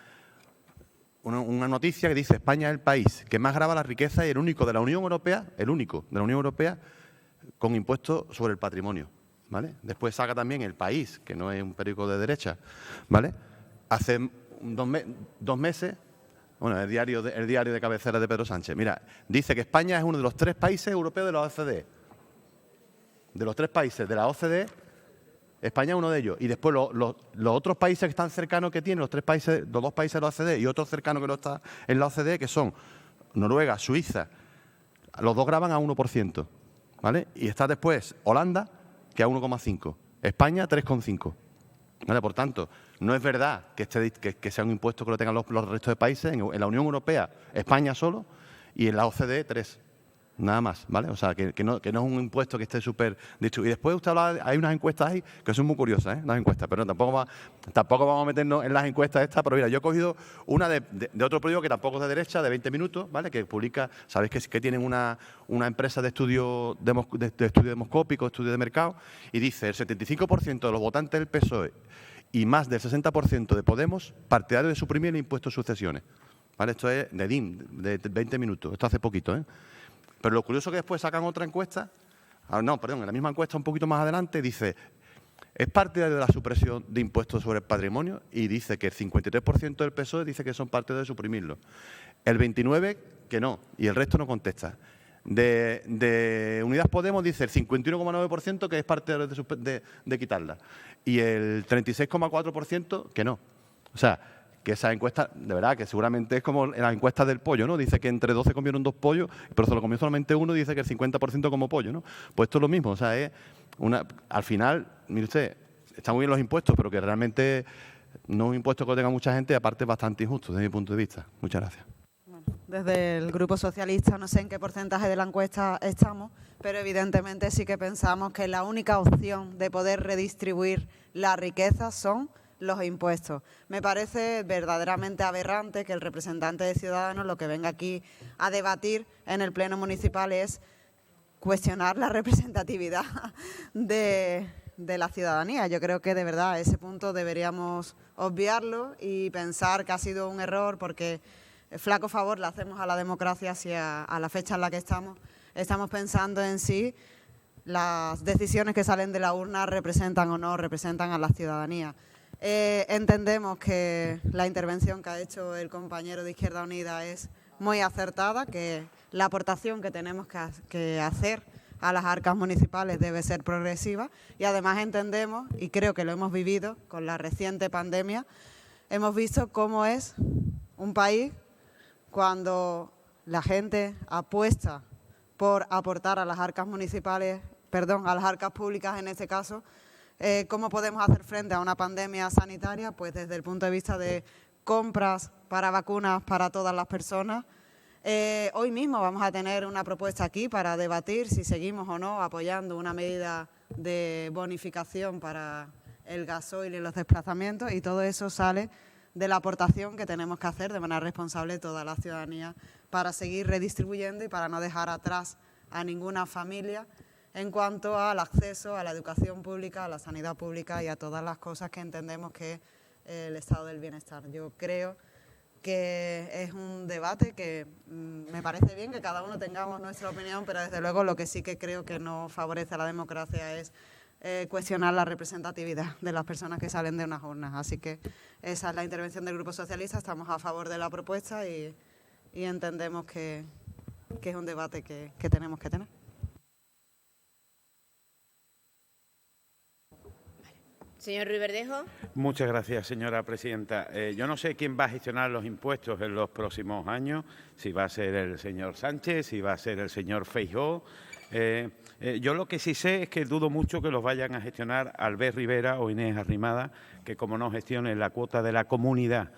noticia que dice: España es el país que más grava la riqueza y el único de la Unión Europea, con impuestos sobre el patrimonio, ¿vale? Después saca también El País, que no es un periódico de derecha, ¿vale? Hace 2 meses, bueno, el diario de cabecera de Pedro Sánchez, mira, dice que España es uno de los 3 países europeos de la OCDE. De los 3 países de la OCDE, España es uno de ellos. Y después los otros países que están cercanos que tienen, los 2 países de la OCDE y otros cercanos que no están en la OCDE, que son Noruega, Suiza, los 2 graban a 1%, ¿vale? Y está después Holanda, que a 1,5%. España, 3,5%. ¿Vale? Por tanto, no es verdad que sea un impuesto que lo tengan los restos de países. En la Unión Europea, España solo, y en la OCDE, 3. Nada más, ¿vale? O sea, que no es un impuesto que esté súper distribuido. Y después usted habla, hay unas encuestas ahí que son muy curiosas, las encuestas, pero tampoco vamos a meternos en las encuestas estas. Pero mira, yo he cogido una de otro periódico que tampoco es de derecha, de 20 minutos, ¿vale? Que publica, sabéis que tienen una empresa de estudio demoscópico, estudio de mercado, y dice: el 75% de los votantes del PSOE y más del 60% de Podemos partidario de suprimir el impuesto de sucesiones, ¿vale? Esto es de DIM, de 20 minutos, esto hace poquito, ¿eh? Pero lo curioso es que después sacan otra encuesta, en la misma encuesta un poquito más adelante, dice: es partidario de la supresión de impuestos sobre el patrimonio, y dice que el 53% del PSOE dice que son partidarios de suprimirlo. El 29% que no, y el resto no contesta. De Unidas Podemos dice el 51,9% que es partidario de quitarla, y el 36,4% que no. O sea, que esa encuesta, de verdad, que seguramente es como la encuesta del pollo, ¿no? Dice que entre 12 comieron 2 pollos, pero se lo comió solamente uno, y dice que el 50% como pollo, ¿no? Pues esto es lo mismo, o sea, al final, mire usted, están muy bien los impuestos, pero que realmente no es un impuesto que lo tenga mucha gente, y aparte es bastante injusto desde mi punto de vista. Muchas gracias. Desde el Grupo Socialista no sé en qué porcentaje de la encuesta estamos, pero evidentemente sí que pensamos que la única opción de poder redistribuir la riqueza son los impuestos. Me parece verdaderamente aberrante que el representante de Ciudadanos lo que venga aquí a debatir en el Pleno Municipal es cuestionar la representatividad de la ciudadanía. Yo creo que de verdad ese punto deberíamos obviarlo y pensar que ha sido un error, porque flaco favor le hacemos a la democracia si a la fecha en la que estamos pensando en si las decisiones que salen de la urna representan o no representan a la ciudadanía. Entendemos que la intervención que ha hecho el compañero de Izquierda Unida es muy acertada, que la aportación que tenemos que hacer a las arcas municipales debe ser progresiva y además entendemos, y creo que lo hemos vivido con la reciente pandemia, hemos visto cómo es un país cuando la gente apuesta por aportar a las arcas municipales, perdón, a las arcas públicas en este caso. ¿Cómo podemos hacer frente a una pandemia sanitaria? Pues desde el punto de vista de compras para vacunas para todas las personas. Hoy mismo vamos a tener una propuesta aquí para debatir si seguimos o no apoyando una medida de bonificación para el gasoil y los desplazamientos, y todo eso sale de la aportación que tenemos que hacer de manera responsable toda la ciudadanía para seguir redistribuyendo y para no dejar atrás a ninguna familia en cuanto al acceso a la educación pública, a la sanidad pública y a todas las cosas que entendemos que es el estado del bienestar. Yo creo que es un debate que me parece bien que cada uno tengamos nuestra opinión, pero desde luego lo que sí que creo que no favorece a la democracia es cuestionar la representatividad de las personas que salen de unas urnas. Así que esa es la intervención del Grupo Socialista. Estamos a favor de la propuesta y entendemos que es un debate que tenemos que tener. Señor Ruiz Verdejo. Muchas gracias, señora presidenta. Yo no sé quién va a gestionar los impuestos en los próximos años, si va a ser el señor Sánchez, si va a ser el señor Feijóo. Yo lo que sí sé es que dudo mucho que los vayan a gestionar Albert Rivera o Inés Arrimada, que como no gestionen la cuota de la comunidad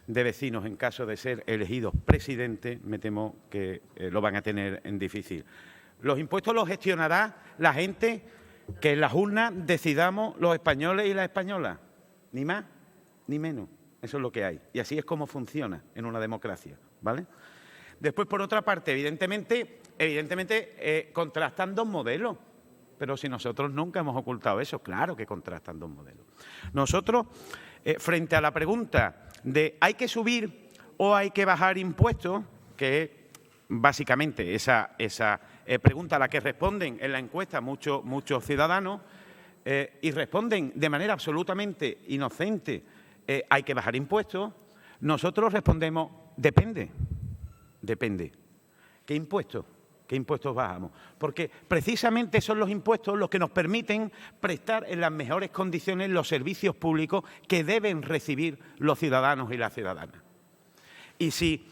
de vecinos en caso de ser elegidos presidente, me temo que lo van a tener en difícil. Los impuestos los gestionará la gente que en las urnas decidamos los españoles y las españolas, ni más ni menos. Eso es lo que hay. Y así es como funciona en una democracia, ¿vale? Después, por otra parte, evidentemente contrastan dos modelos. Pero si nosotros nunca hemos ocultado eso, claro que contrastan dos modelos. Nosotros, frente a la pregunta de ¿hay que subir o hay que bajar impuestos?, que es básicamente esa pregunta a la que responden en la encuesta muchos ciudadanos, y responden de manera absolutamente inocente, hay que bajar impuestos, nosotros respondemos, depende. ¿Qué impuestos? ¿Qué impuestos bajamos? Porque precisamente son los impuestos los que nos permiten prestar en las mejores condiciones los servicios públicos que deben recibir los ciudadanos y las ciudadanas. Y si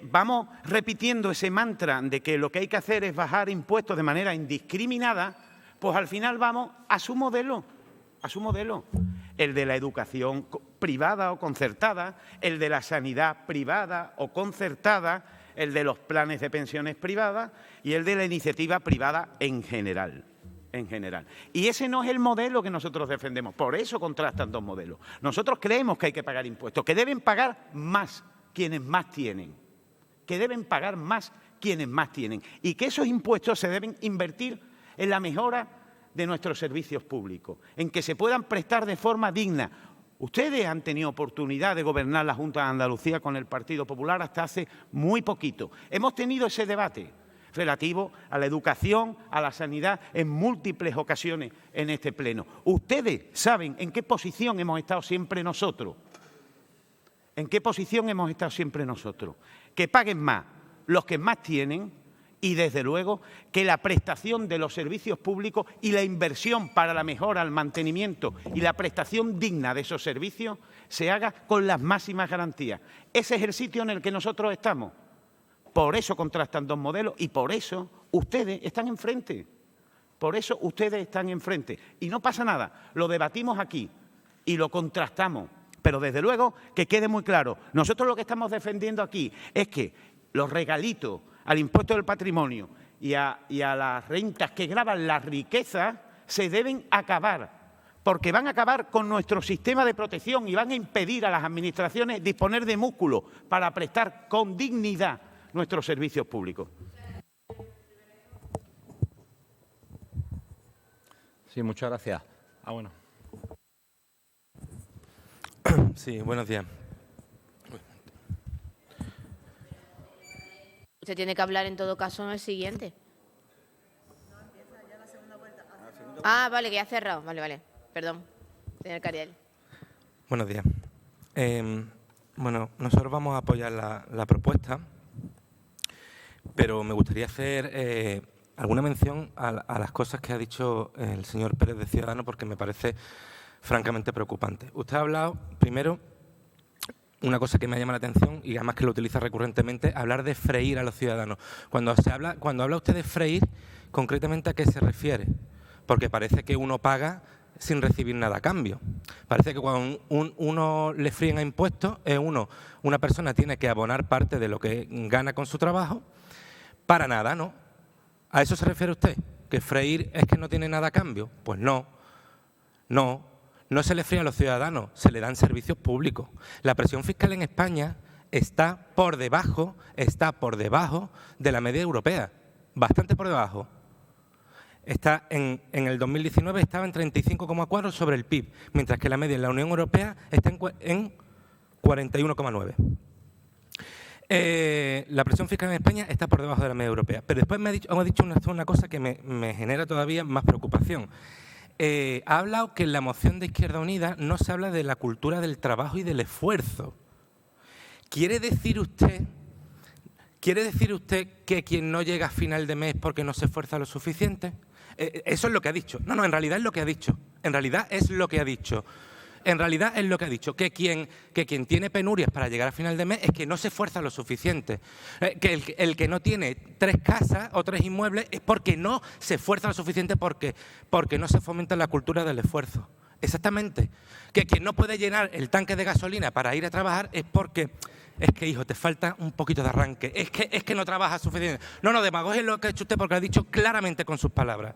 vamos repitiendo ese mantra de que lo que hay que hacer es bajar impuestos de manera indiscriminada, pues al final vamos a su modelo, el de la educación privada o concertada, el de la sanidad privada o concertada, el de los planes de pensiones privadas y el de la iniciativa privada en general. Y ese no es el modelo que nosotros defendemos, por eso contrastan dos modelos. Nosotros creemos que hay que pagar impuestos, que deben pagar más quienes más tienen, y que esos impuestos se deben invertir en la mejora de nuestros servicios públicos, en que se puedan prestar de forma digna. Ustedes han tenido oportunidad de gobernar la Junta de Andalucía con el Partido Popular hasta hace muy poquito. Hemos tenido ese debate relativo a la educación, a la sanidad, en múltiples ocasiones en este Pleno. Ustedes saben en qué posición hemos estado siempre nosotros. Que paguen más los que más tienen y, desde luego, que la prestación de los servicios públicos y la inversión para la mejora, el mantenimiento y la prestación digna de esos servicios se haga con las máximas garantías. Ese es el sitio en el que nosotros estamos. Por eso contrastan dos modelos y por eso ustedes están enfrente. Y no pasa nada, lo debatimos aquí y lo contrastamos. Pero, desde luego, que quede muy claro, nosotros lo que estamos defendiendo aquí es que los regalitos al impuesto del patrimonio y a las rentas que gravan la riqueza se deben acabar, porque van a acabar con nuestro sistema de protección y van a impedir a las administraciones disponer de músculo para prestar con dignidad nuestros servicios públicos. Sí, muchas gracias. Bueno. Sí, buenos días. Usted tiene que hablar en todo caso en el siguiente. Ah, vale, que ya ha cerrado. Vale. Perdón, señor Cariel. Buenos días. Bueno, nosotros vamos a apoyar la propuesta, pero me gustaría hacer alguna mención a las cosas que ha dicho el señor Pérez de Ciudadanos, porque me parece francamente preocupante. Usted ha hablado, primero, una cosa que me llama la atención y además que lo utiliza recurrentemente, hablar de freír a los ciudadanos. Cuando habla usted de freír, concretamente, ¿a qué se refiere? Porque parece que uno paga sin recibir nada a cambio. Parece que cuando uno le fríen a impuestos, una persona tiene que abonar parte de lo que gana con su trabajo para nada, ¿no? ¿A eso se refiere usted? ¿Que freír es que no tiene nada a cambio? Pues no. No se le fría a los ciudadanos, se le dan servicios públicos. La presión fiscal en España está por debajo de la media europea, bastante por debajo. Está en el 2019 estaba en 35,4 sobre el PIB, mientras que la media en la Unión Europea está en 41,9. La presión fiscal en España está por debajo de la media europea. Pero después me ha dicho una cosa que me genera todavía más preocupación. Ha hablado que en la moción de Izquierda Unida no se habla de la cultura del trabajo y del esfuerzo. ¿Quiere decir usted que quien no llega a final de mes porque no se esfuerza lo suficiente? Eso es lo que ha dicho. No, en realidad es lo que ha dicho. Que quien tiene penurias para llegar a final de mes es que no se esfuerza lo suficiente. Que el que no tiene 3 casas o 3 inmuebles es porque no se esfuerza lo suficiente, porque no se fomenta la cultura del esfuerzo. Exactamente. Que quien no puede llenar el tanque de gasolina para ir a trabajar es porque... Es que, hijo, te falta un poquito de arranque. Es que no trabajas suficiente. No, demagogia es lo que ha hecho usted porque lo ha dicho claramente con sus palabras.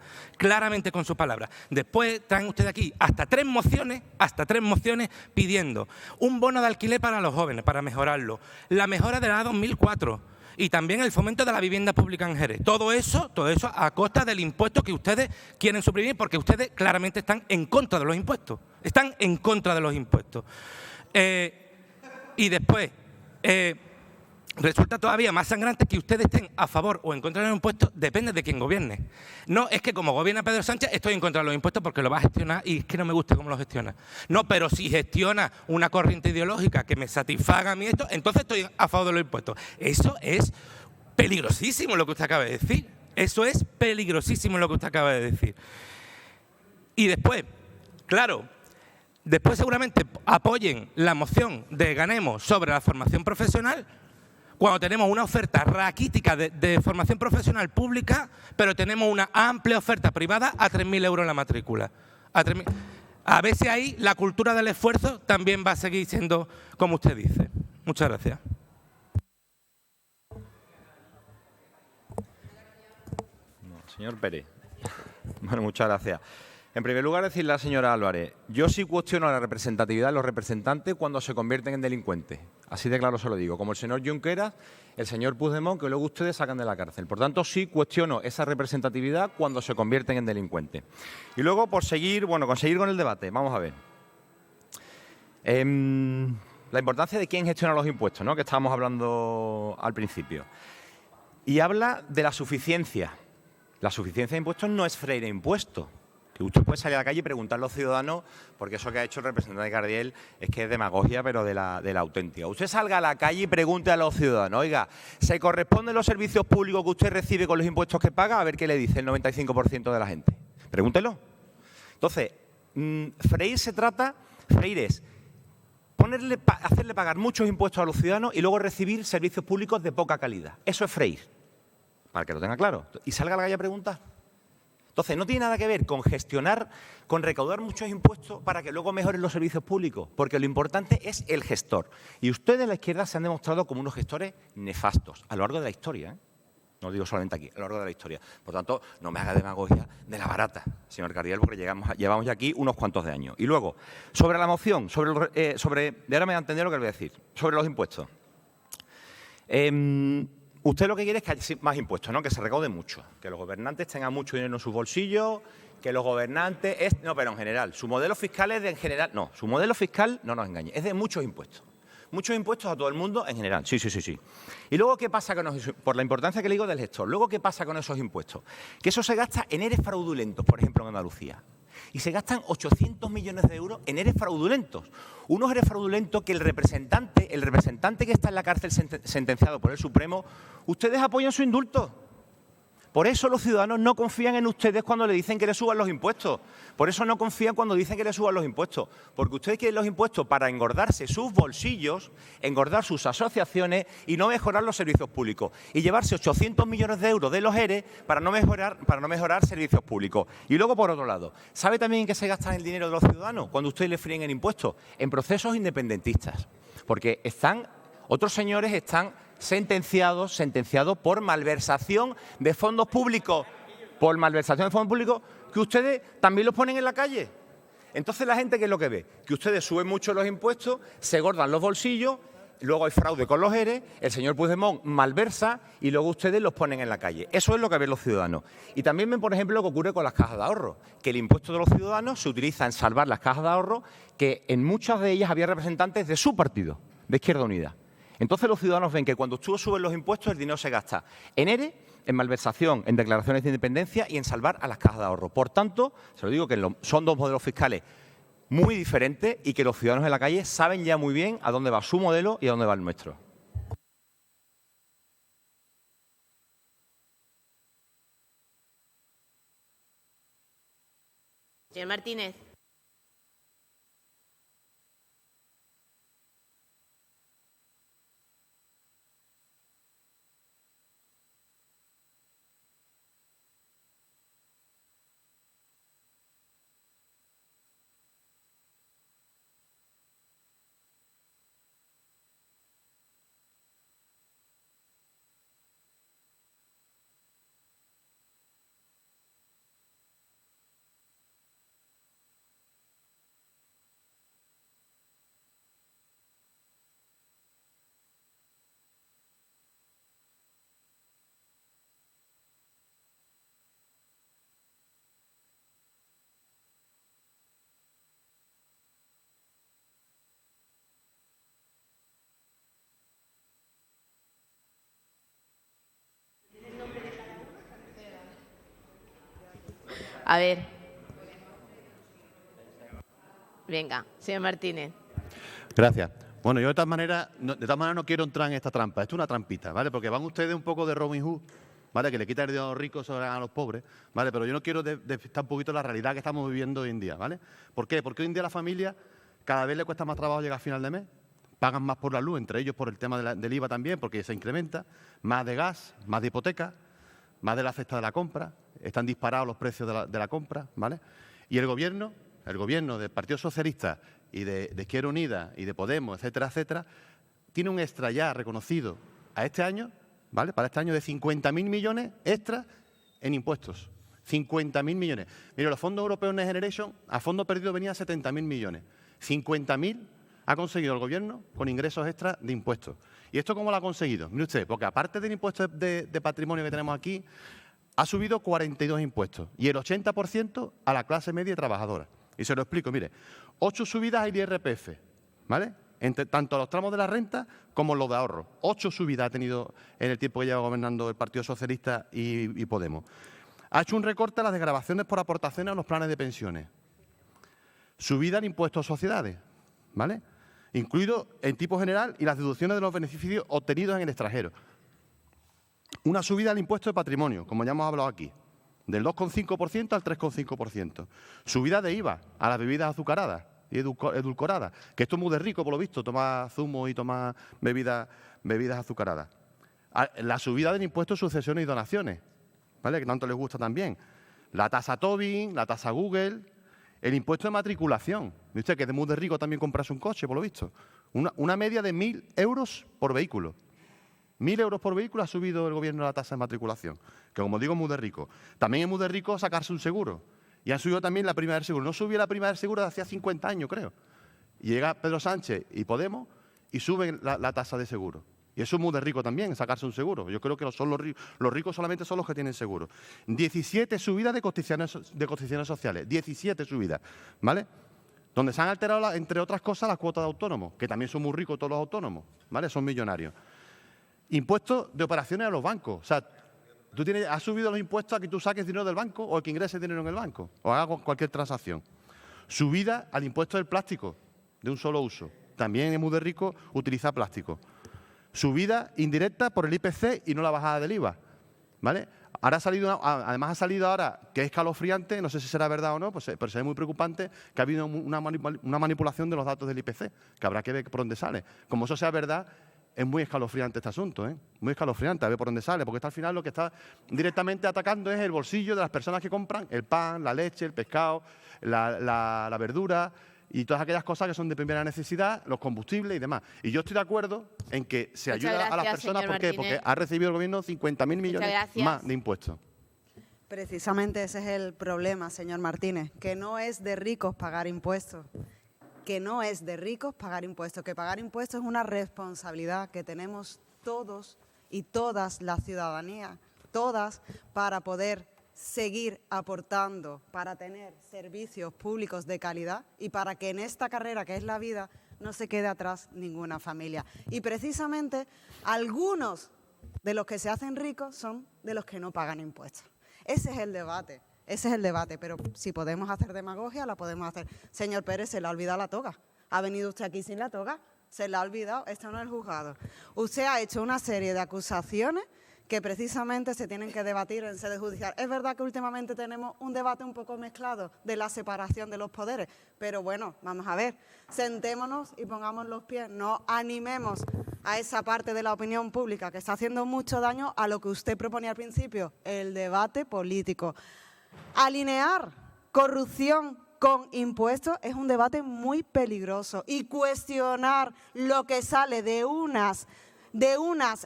Después traen ustedes aquí hasta 3 mociones pidiendo un bono de alquiler para los jóvenes, para mejorarlo. La mejora de la A2004 y también el fomento de la vivienda pública en Jerez. Todo eso a costa del impuesto que ustedes quieren suprimir porque ustedes claramente están en contra de los impuestos. Y después... resulta todavía más sangrante que ustedes estén a favor o en contra de los impuestos, depende de quién gobierne. No, es que como gobierna Pedro Sánchez estoy en contra de los impuestos porque lo va a gestionar y es que no me gusta cómo lo gestiona. No, pero si gestiona una corriente ideológica que me satisfaga a mí esto, entonces estoy a favor de los impuestos. Eso es peligrosísimo lo que usted acaba de decir. Y después, claro... Después seguramente apoyen la moción de Ganemos sobre la formación profesional cuando tenemos una oferta raquítica de formación profesional pública, pero tenemos una amplia oferta privada a 3.000 euros la matrícula. A ver si ahí la cultura del esfuerzo también va a seguir siendo como usted dice. Muchas gracias. Señor Pérez. Bueno, muchas gracias. En primer lugar, decirle a la señora Álvarez, yo sí cuestiono la representatividad de los representantes cuando se convierten en delincuentes. Así de claro se lo digo. Como el señor Junqueras, el señor Puigdemont, que luego ustedes sacan de la cárcel. Por tanto, sí cuestiono esa representatividad cuando se convierten en delincuentes. Y luego, por seguir, conseguir con el debate. Vamos a ver. La importancia de quién gestiona los impuestos, ¿no?, que estábamos hablando al principio. Y habla de la suficiencia. La suficiencia de impuestos no es freír impuestos. Que usted puede salir a la calle y preguntar a los ciudadanos, porque eso que ha hecho el representante Cardiel es que es demagogia, pero de la auténtica. Usted salga a la calle y pregunte a los ciudadanos, oiga, ¿se corresponden los servicios públicos que usted recibe con los impuestos que paga? A ver qué le dice el 95% de la gente. Pregúntelo. Entonces, freír es hacerle pagar muchos impuestos a los ciudadanos y luego recibir servicios públicos de poca calidad. Eso es freír, para que lo tenga claro. Y salga a la calle a preguntar. Entonces, no tiene nada que ver con gestionar, con recaudar muchos impuestos para que luego mejoren los servicios públicos, porque lo importante es el gestor. Y ustedes en la izquierda se han demostrado como unos gestores nefastos a lo largo de la historia, ¿eh? No lo digo solamente aquí, a lo largo de la historia. Por tanto, no me haga demagogia de la barata, señor Cardiel, porque llevamos ya aquí unos cuantos de años. Y luego, sobre la moción, de ahora me va a entender lo que le voy a decir, sobre los impuestos. Usted lo que quiere es que haya más impuestos, ¿no?, que se recaude mucho, que los gobernantes tengan mucho dinero en sus bolsillos, que los gobernantes... No, pero en general, su modelo fiscal es de en general... No, su modelo fiscal, no nos engañe, es de muchos impuestos. Muchos impuestos a todo el mundo en general, sí. Y luego, ¿qué pasa con esos, por la importancia que le digo del gestor? Luego, ¿qué pasa con esos impuestos? Que eso se gasta en eres fraudulentos, por ejemplo, en Andalucía. y se gastan 800 millones de euros en ERE fraudulentos. Unos ERE fraudulentos que el representante que está en la cárcel sentenciado por el Supremo, ustedes apoyan su indulto. Por eso los ciudadanos no confían en ustedes cuando le dicen que le suban los impuestos. Por eso no confían cuando dicen que le suban los impuestos. Porque ustedes quieren los impuestos para engordarse sus bolsillos, engordar sus asociaciones y no mejorar los servicios públicos. Y llevarse 800 millones de euros de los ERE para no mejorar servicios públicos. Y luego, por otro lado, ¿sabe también en qué se gasta el dinero de los ciudadanos cuando ustedes le fríen en impuestos? En procesos independentistas. Porque otros señores están sentenciados por malversación de fondos públicos, que ustedes también los ponen en la calle. Entonces la gente, ¿qué es lo que ve? Que ustedes suben mucho los impuestos, se gordan los bolsillos, luego hay fraude con los ERE, el señor Puigdemont malversa y luego ustedes los ponen en la calle. Eso es lo que ven los ciudadanos. Y también ven, por ejemplo, lo que ocurre con las cajas de ahorro, que el impuesto de los ciudadanos se utiliza en salvar las cajas de ahorro, que en muchas de ellas había representantes de su partido, de Izquierda Unida. Entonces los ciudadanos ven que cuando ustedes suben los impuestos el dinero se gasta en ERE, en malversación, en declaraciones de independencia y en salvar a las cajas de ahorro. Por tanto, se lo digo que son dos modelos fiscales muy diferentes y que los ciudadanos en la calle saben ya muy bien a dónde va su modelo y a dónde va el nuestro. Señor Martínez. A ver. Venga, señor Martínez. Gracias. Bueno, yo de todas maneras no quiero entrar en esta trampa. Esto es una trampita, ¿vale? Porque van ustedes un poco de Robin Hood, ¿vale? Que le quitan el dinero a los ricos, se lo dan a los pobres, ¿vale? Pero yo no quiero despistar un poquito la realidad que estamos viviendo hoy en día, ¿vale? ¿Por qué? Porque hoy en día a la familia cada vez le cuesta más trabajo llegar a final de mes. Pagan más por la luz, entre ellos por el tema del IVA también, porque se incrementa. Más de gas, más de hipoteca, más de la cesta de la compra. Están disparados los precios de la compra, ¿vale? Y el gobierno del Partido Socialista y de Izquierda Unida y de Podemos, etcétera, etcétera, tiene un extra ya reconocido a este año, ¿vale? Para este año de 50.000 millones extras en impuestos. 50.000 millones. Mire, los fondos europeos Next Generation, a fondo perdido venían 70.000 millones. 50.000 ha conseguido el gobierno con ingresos extras de impuestos. ¿Y esto cómo lo ha conseguido? Mire usted, porque aparte del impuesto de patrimonio que tenemos aquí, ha subido 42 impuestos y el 80% a la clase media y trabajadora. Y se lo explico, mire, 8 subidas al IRPF, ¿vale? Tanto los tramos de la renta como los de ahorro. 8 subidas ha tenido en el tiempo que lleva gobernando el Partido Socialista y Podemos. Ha hecho un recorte a las desgravaciones por aportaciones a los planes de pensiones. Subida en impuestos a sociedades, ¿vale? Incluido en tipo general y las deducciones de los beneficios obtenidos en el extranjero. Una subida al impuesto de patrimonio, como ya hemos hablado aquí, del 2,5% al 3,5%. Subida de IVA a las bebidas azucaradas y edulcoradas, que esto es muy de rico, por lo visto, tomar zumo y tomar bebidas azucaradas. La subida del impuesto de sucesiones y donaciones, ¿vale? Que tanto les gusta también. La tasa Tobin, la tasa Google, el impuesto de matriculación. ¿Viste? Que es muy de rico también comprarse un coche, por lo visto. Una media de 1.000 euros por vehículo. 1.000 euros por vehículo ha subido el gobierno la tasa de matriculación, que como digo es muy de rico. También es muy de rico sacarse un seguro. Y han subido también la prima del seguro. No subía la prima del seguro de hacía 50 años, creo. Y llega Pedro Sánchez y Podemos y suben la tasa de seguro. Y eso es muy de rico también, sacarse un seguro. Yo creo que los ricos solamente son los que tienen seguro. 17 subidas de cotizaciones sociales. 17 subidas, ¿vale? Donde se han alterado, entre otras cosas, las cuotas de autónomos, que también son muy ricos todos los autónomos, ¿vale? Son millonarios. Impuestos de operaciones a los bancos. O sea, ¿Has subido los impuestos a que tú saques dinero del banco o a que ingreses dinero en el banco o hagas cualquier transacción? Subida al impuesto del plástico de un solo uso. También es muy de rico utilizar plástico. Subida indirecta por el IPC y no la bajada del IVA, ¿vale? Además ha salido ahora, que es escalofriante, no sé si será verdad o no, pues, pero se ve muy preocupante que ha habido una manipulación de los datos del IPC, que habrá que ver por dónde sale. Como eso sea verdad, es muy escalofriante este asunto, ¿eh? Muy escalofriante, a ver por dónde sale, porque al final lo que está directamente atacando es el bolsillo de las personas que compran el pan, la leche, el pescado, la verdura y todas aquellas cosas que son de primera necesidad, los combustibles y demás. Y yo estoy de acuerdo en que se ayuda a las personas, ¿por qué? Porque ha recibido el gobierno 50.000 millones más de impuestos. Precisamente ese es el problema, señor Martínez, que no es de ricos pagar impuestos. Que no es de ricos pagar impuestos, que pagar impuestos es una responsabilidad que tenemos todos y todas la ciudadanía, todas, para poder seguir aportando, para tener servicios públicos de calidad y para que en esta carrera que es la vida no se quede atrás ninguna familia. Y precisamente algunos de los que se hacen ricos son de los que no pagan impuestos. Ese es el debate. Ese es el debate, pero si podemos hacer demagogia, la podemos hacer. Señor Pérez, se le ha olvidado la toga. ¿Ha venido usted aquí sin la toga? Se le ha olvidado, esto no es el juzgado. Usted ha hecho una serie de acusaciones que precisamente se tienen que debatir en sede judicial. Es verdad que últimamente tenemos un debate un poco mezclado de la separación de los poderes, pero bueno, vamos a ver, sentémonos y pongamos los pies, no animemos a esa parte de la opinión pública que está haciendo mucho daño a lo que usted proponía al principio, el debate político. Alinear corrupción con impuestos es un debate muy peligroso y cuestionar lo que sale de unas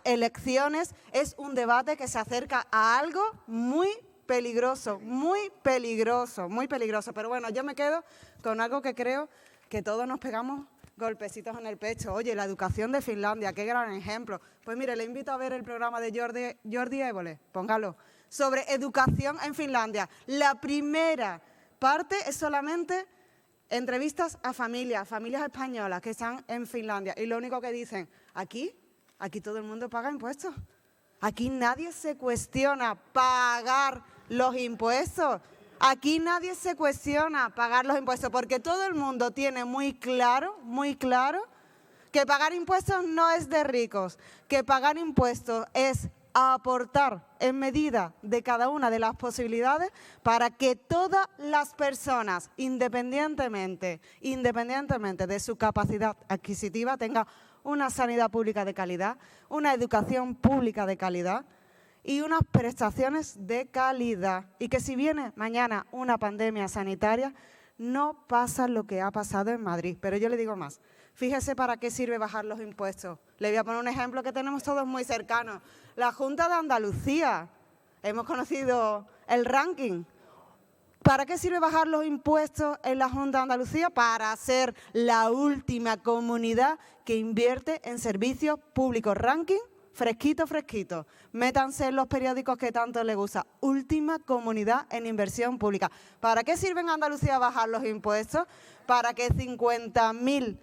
elecciones es un debate que se acerca a algo muy peligroso, muy peligroso, muy peligroso. Pero bueno, yo me quedo con algo que creo que todos nos pegamos golpecitos en el pecho. Oye, la educación de Finlandia, qué gran ejemplo. Pues mire, le invito a ver el programa de Jordi Évole, póngalo, sobre educación en Finlandia. La primera parte es solamente entrevistas a familias españolas que están en Finlandia. Y lo único que dicen, aquí todo el mundo paga impuestos. Aquí nadie se cuestiona pagar los impuestos. Aquí nadie se cuestiona pagar los impuestos porque todo el mundo tiene muy claro que pagar impuestos no es de ricos, que pagar impuestos es aportar en medida de cada una de las posibilidades para que todas las personas, independientemente de su capacidad adquisitiva, tengan una sanidad pública de calidad, una educación pública de calidad y unas prestaciones de calidad. Y que si viene mañana una pandemia sanitaria, no pasa lo que ha pasado en Madrid. Pero yo le digo más. Fíjese para qué sirve bajar los impuestos. Le voy a poner un ejemplo que tenemos todos muy cercanos. La Junta de Andalucía. Hemos conocido el ranking. ¿Para qué sirve bajar los impuestos en la Junta de Andalucía? Para ser la última comunidad que invierte en servicios públicos. Ranking fresquito. Métanse en los periódicos que tanto les gusta. Última comunidad en inversión pública. ¿Para qué sirve en Andalucía bajar los impuestos? Para que 50.000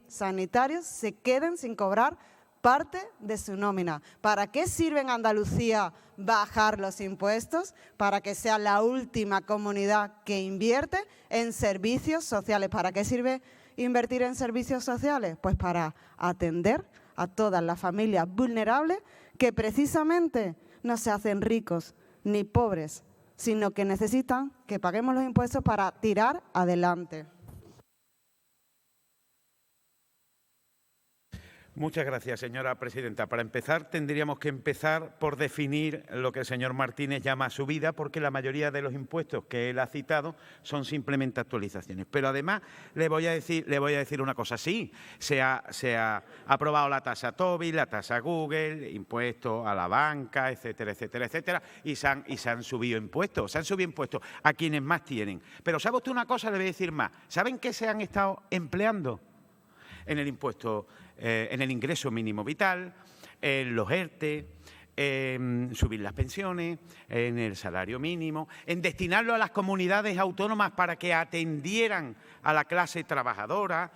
sanitarios se queden sin cobrar parte de su nómina. ¿Para qué sirve en Andalucía bajar los impuestos? Para que sea la última comunidad que invierte en servicios sociales. ¿Para qué sirve invertir en servicios sociales? Pues para atender a todas las familias vulnerables que precisamente no se hacen ricos ni pobres, sino que necesitan que paguemos los impuestos para tirar adelante. Muchas gracias, señora presidenta. Para empezar, tendríamos que empezar por definir lo que el señor Martínez llama subida, porque la mayoría de los impuestos que él ha citado son simplemente actualizaciones. Pero además le voy a decir una cosa. Sí, se ha aprobado la tasa Tobin, la tasa Google, impuestos a la banca, etcétera, y se han subido impuestos. Se han subido impuestos a quienes más tienen. Pero ¿sabe usted una cosa? Le voy a decir más. ¿Saben qué se han estado empleando? En el impuesto, en el ingreso mínimo vital, en los ERTE, en subir las pensiones, en el salario mínimo, en destinarlo a las comunidades autónomas para que atendieran a la clase trabajadora,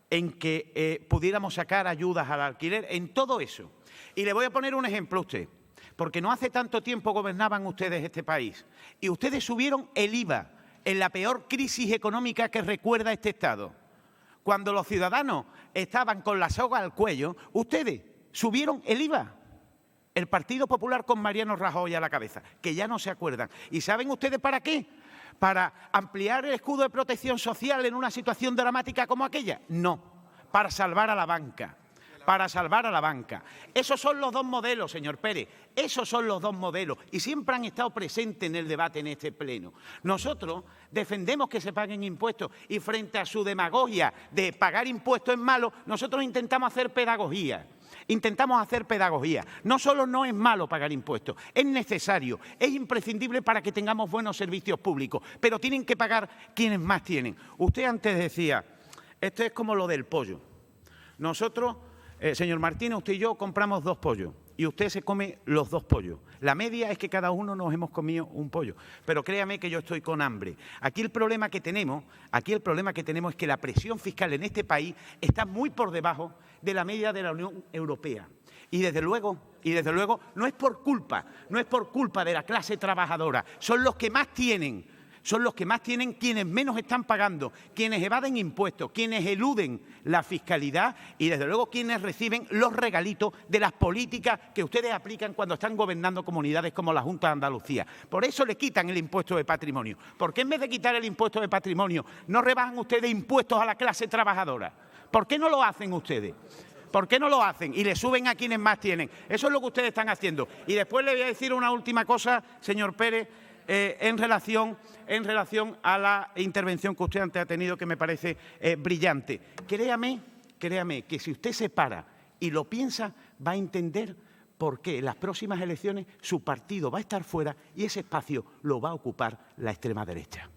en que pudiéramos sacar ayudas al alquiler, en todo eso. Y le voy a poner un ejemplo a usted, porque no hace tanto tiempo gobernaban ustedes este país y ustedes subieron el IVA en la peor crisis económica que recuerda este Estado. Cuando los ciudadanos estaban con la soga al cuello, ustedes subieron el IVA. El Partido Popular con Mariano Rajoy a la cabeza, que ya no se acuerdan. ¿Y saben ustedes para qué? ¿Para ampliar el escudo de protección social en una situación dramática como aquella? No, para salvar a la banca. Para salvar a la banca. Esos son los dos modelos, señor Pérez. Esos son los dos modelos. Y siempre han estado presentes en el debate en este pleno. Nosotros defendemos que se paguen impuestos y frente a su demagogia de pagar impuestos es malo, nosotros intentamos hacer pedagogía. Intentamos hacer pedagogía. No solo no es malo pagar impuestos, es necesario, es imprescindible para que tengamos buenos servicios públicos, pero tienen que pagar quienes más tienen. Usted antes decía, esto es como lo del pollo. Nosotros, señor Martínez, usted y yo compramos 2 pollos y usted se come los 2 pollos. La media es que cada uno nos hemos comido un pollo, pero créame que yo estoy con hambre. Aquí el problema que tenemos es que la presión fiscal en este país está muy por debajo de la media de la Unión Europea. Y desde luego, no es por culpa de la clase trabajadora, son los que más tienen. Son los que más tienen, quienes menos están pagando, quienes evaden impuestos, quienes eluden la fiscalidad y, desde luego, quienes reciben los regalitos de las políticas que ustedes aplican cuando están gobernando comunidades como la Junta de Andalucía. Por eso le quitan el impuesto de patrimonio. ¿Por qué en vez de quitar el impuesto de patrimonio no rebajan ustedes impuestos a la clase trabajadora? ¿Por qué no lo hacen ustedes? ¿Por qué no lo hacen? Y le suben a quienes más tienen. Eso es lo que ustedes están haciendo. Y después le voy a decir una última cosa, señor Pérez, en relación a la intervención que usted antes ha tenido, que me parece brillante. Créame que si usted se para y lo piensa, va a entender por qué en las próximas elecciones su partido va a estar fuera y ese espacio lo va a ocupar la extrema derecha.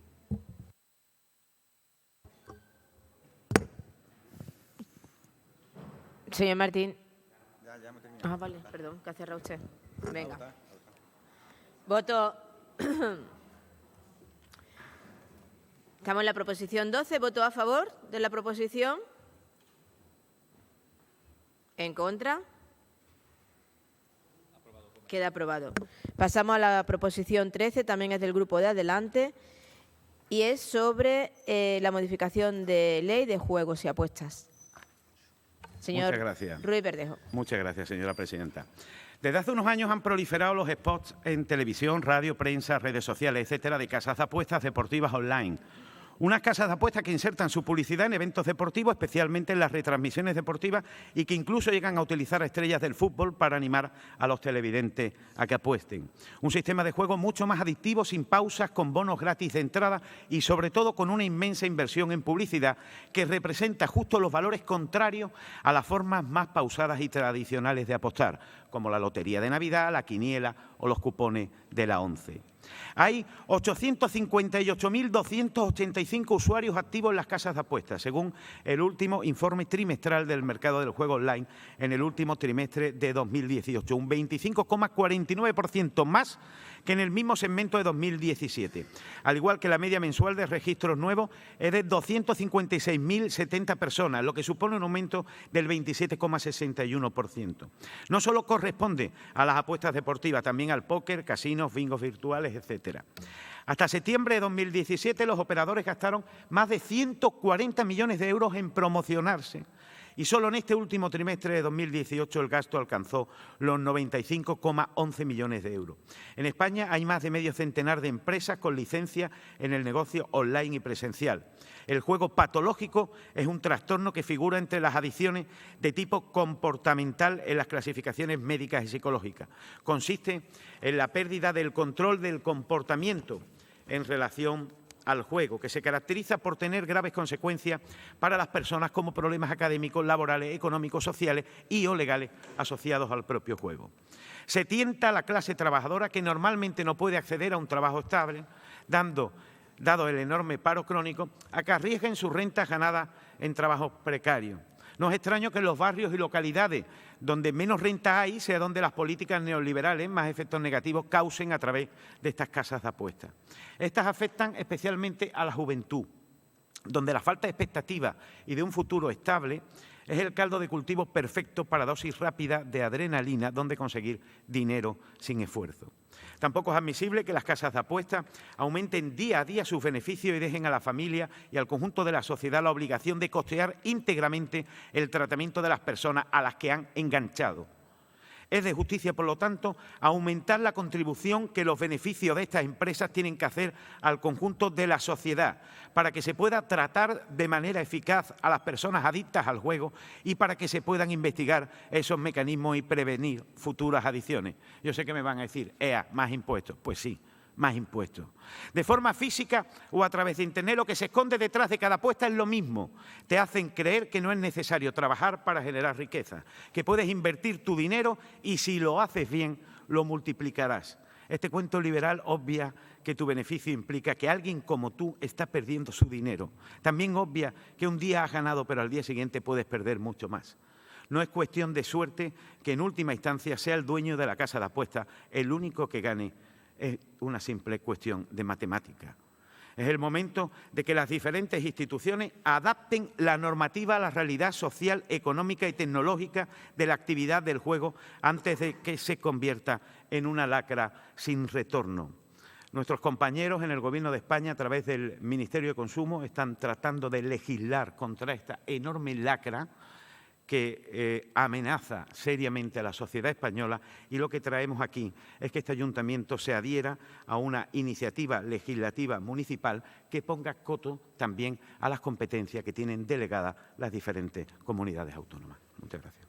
Señor Martín. Vale, perdón, que ha cerrado usted. Venga. Voto. Estamos en la proposición 12. ¿Voto a favor de la proposición? ¿En contra? Queda aprobado. Pasamos a la proposición 13, también es del Grupo de Adelante, y es sobre la modificación de ley de juegos y apuestas. Señor Muchas gracias. Ruiz Verdejo. Muchas gracias, señora presidenta. Desde hace unos años han proliferado los spots en televisión, radio, prensa, redes sociales, etcétera, de casas de apuestas deportivas online. Unas casas de apuestas que insertan su publicidad en eventos deportivos, especialmente en las retransmisiones deportivas, y que incluso llegan a utilizar a estrellas del fútbol para animar a los televidentes a que apuesten. Un sistema de juego mucho más adictivo, sin pausas, con bonos gratis de entrada y, sobre todo, con una inmensa inversión en publicidad que representa justo los valores contrarios a las formas más pausadas y tradicionales de apostar, como la lotería de Navidad, la quiniela o los cupones de la ONCE. Hay 858.285 usuarios activos en las casas de apuestas, según el último informe trimestral del mercado del juego online en el último trimestre de 2018, un 25,49% más que en el mismo segmento de 2017. Al igual que la media mensual de registros nuevos es de 256.070 personas, lo que supone un aumento del 27,61%. No solo corresponde a las apuestas deportivas, también al póker, casinos, bingos virtuales, etcétera. Hasta septiembre de 2017 los operadores gastaron más de 140 millones de euros en promocionarse y solo en este último trimestre de 2018 el gasto alcanzó los 95,11 millones de euros. En España hay más de medio centenar de empresas con licencia en el negocio online y presencial. El juego patológico es un trastorno que figura entre las adicciones de tipo comportamental en las clasificaciones médicas y psicológicas. Consiste en la pérdida del control del comportamiento en relación al juego, que se caracteriza por tener graves consecuencias para las personas como problemas académicos, laborales, económicos, sociales y o legales asociados al propio juego. Se tienta a la clase trabajadora que normalmente no puede acceder a un trabajo estable, dado el enorme paro crónico, a que arriesguen sus rentas ganadas en trabajos precarios. No es extraño que en los barrios y localidades donde menos renta hay sea donde las políticas neoliberales más efectos negativos causen a través de estas casas de apuestas. Estas afectan especialmente a la juventud, donde la falta de expectativa y de un futuro estable es el caldo de cultivo perfecto para dosis rápida de adrenalina donde conseguir dinero sin esfuerzo. Tampoco es admisible que las casas de apuestas aumenten día a día sus beneficios y dejen a la familia y al conjunto de la sociedad la obligación de costear íntegramente el tratamiento de las personas a las que han enganchado. Es de justicia, por lo tanto, aumentar la contribución que los beneficios de estas empresas tienen que hacer al conjunto de la sociedad para que se pueda tratar de manera eficaz a las personas adictas al juego y para que se puedan investigar esos mecanismos y prevenir futuras adicciones. Yo sé que me van a decir, ¡ea, más impuestos! Pues sí, más impuestos. De forma física o a través de Internet, lo que se esconde detrás de cada apuesta es lo mismo. Te hacen creer que no es necesario trabajar para generar riqueza, que puedes invertir tu dinero y si lo haces bien, lo multiplicarás. Este cuento liberal obvia que tu beneficio implica que alguien como tú está perdiendo su dinero. También obvia que un día has ganado, pero al día siguiente puedes perder mucho más. No es cuestión de suerte que en última instancia sea el dueño de la casa de apuestas el único que gane. Es una simple cuestión de matemática. Es el momento de que las diferentes instituciones adapten la normativa a la realidad social, económica y tecnológica de la actividad del juego antes de que se convierta en una lacra sin retorno. Nuestros compañeros en el Gobierno de España, a través del Ministerio de Consumo, están tratando de legislar contra esta enorme lacra que amenaza seriamente a la sociedad española, y lo que traemos aquí es que este ayuntamiento se adhiera a una iniciativa legislativa municipal que ponga coto también a las competencias que tienen delegadas las diferentes comunidades autónomas. Muchas gracias.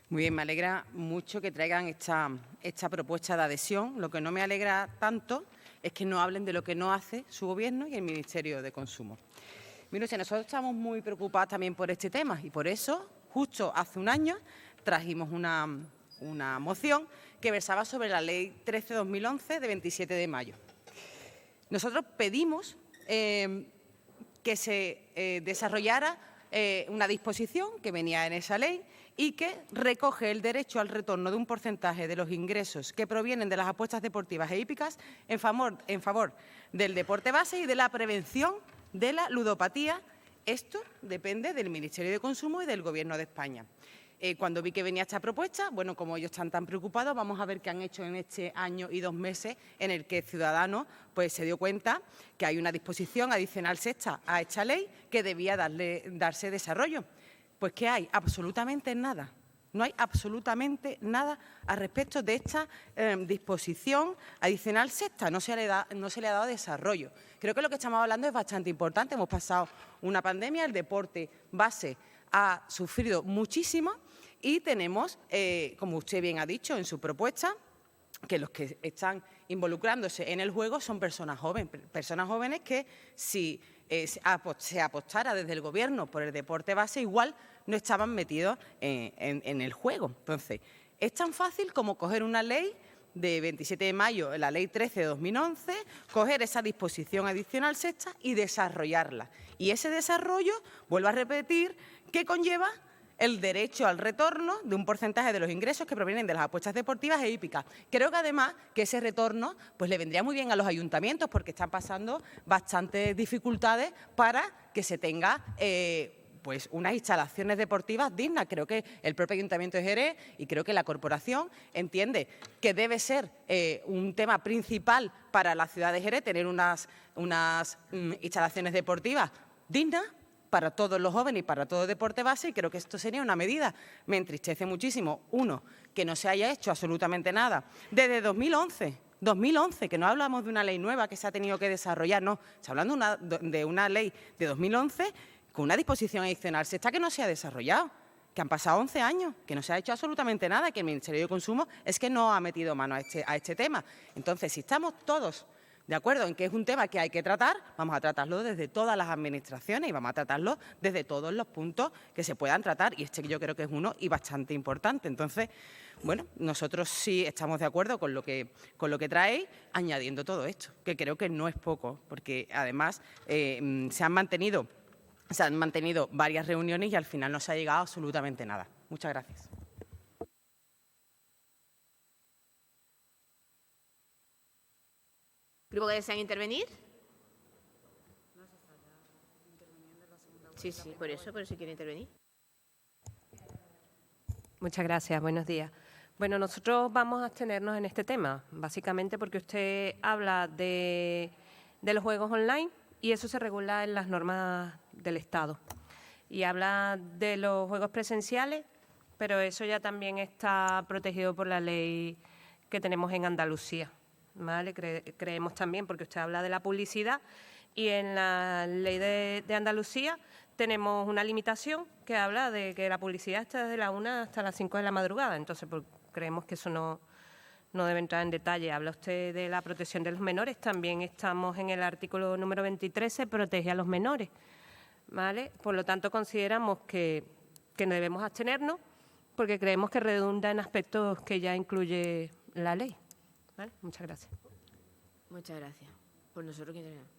Muy bien, me alegra mucho que traigan esta propuesta de adhesión. Lo que no me alegra tanto es que no hablen de lo que no hace su Gobierno y el Ministerio de Consumo. Mire usted, nosotros estamos muy preocupados también por este tema y por eso, justo hace un año, trajimos una moción que versaba sobre la Ley 13/2011 de 27 de mayo. Nosotros pedimos que se desarrollara una disposición que venía en esa ley y que recoge el derecho al retorno de un porcentaje de los ingresos que provienen de las apuestas deportivas e hípicas en favor del deporte base y de la prevención de la ludopatía. Esto depende del Ministerio de Consumo y del Gobierno de España. Cuando vi que venía esta propuesta, bueno, como ellos están tan preocupados, vamos a ver qué han hecho en este año y 2 meses en el que Ciudadanos pues, se dio cuenta que hay una disposición adicional sexta a esta ley que debía darse desarrollo. Pues ¿qué hay? Absolutamente nada. No hay absolutamente nada al respecto de esta disposición adicional sexta. No se le ha dado desarrollo. Creo que lo que estamos hablando es bastante importante. Hemos pasado una pandemia, el deporte base ha sufrido muchísimo y tenemos, como usted bien ha dicho en su propuesta, que los que están involucrándose en el juego son personas jóvenes que si se apostara desde el Gobierno por el deporte base, igual no estaban metidos en el juego. Entonces, es tan fácil como coger una ley de 27 de mayo, la Ley 13 de 2011, coger esa disposición adicional sexta y desarrollarla. Y ese desarrollo, vuelvo a repetir, que conlleva el derecho al retorno de un porcentaje de los ingresos que provienen de las apuestas deportivas e hípicas. Creo que además que ese retorno pues le vendría muy bien a los ayuntamientos porque están pasando bastantes dificultades para que se tenga pues unas instalaciones deportivas dignas. Creo que el propio Ayuntamiento de Jerez y creo que la corporación entiende que debe ser un tema principal para la ciudad de Jerez tener unas instalaciones deportivas dignas para todos los jóvenes y para todo el deporte base, y creo que esto sería una medida. Me entristece muchísimo, uno, que no se haya hecho absolutamente nada. Desde 2011, que no hablamos de una ley nueva que se ha tenido que desarrollar, no, está hablando de una ley de 2011 con una disposición adicional sexta que no se ha desarrollado, que han pasado 11 años, que no se ha hecho absolutamente nada, que el Ministerio de Consumo es que no ha metido mano a este tema. Entonces, si estamos todos de acuerdo en que es un tema que hay que tratar, vamos a tratarlo desde todas las administraciones y vamos a tratarlo desde todos los puntos que se puedan tratar, y este yo creo que es uno y bastante importante. Entonces, bueno, nosotros sí estamos de acuerdo con lo que traéis, añadiendo todo esto, que creo que no es poco, porque además se han mantenido varias reuniones y al final no se ha llegado absolutamente nada. Muchas gracias. ¿Grupo que desean intervenir? Sí, sí, por eso, pero si quiere intervenir. Muchas gracias, buenos días. Bueno, nosotros vamos a abstenernos en este tema, básicamente porque usted habla de los juegos online y eso se regula en las normas del Estado. Y habla de los juegos presenciales, pero eso ya también está protegido por la ley que tenemos en Andalucía, ¿vale? Creemos también, porque usted habla de la publicidad y en la ley de Andalucía tenemos una limitación que habla de que la publicidad está desde la 1 hasta las 5 de la madrugada. Entonces, pues, creemos que eso no debe entrar en detalle. Habla usted de la protección de los menores. También estamos en el artículo número 23, se protege a los menores, ¿vale? Por lo tanto, consideramos que no debemos abstenernos porque creemos que redunda en aspectos que ya incluye la ley, ¿vale? Muchas gracias. Muchas gracias. Por nosotros que intervenimos.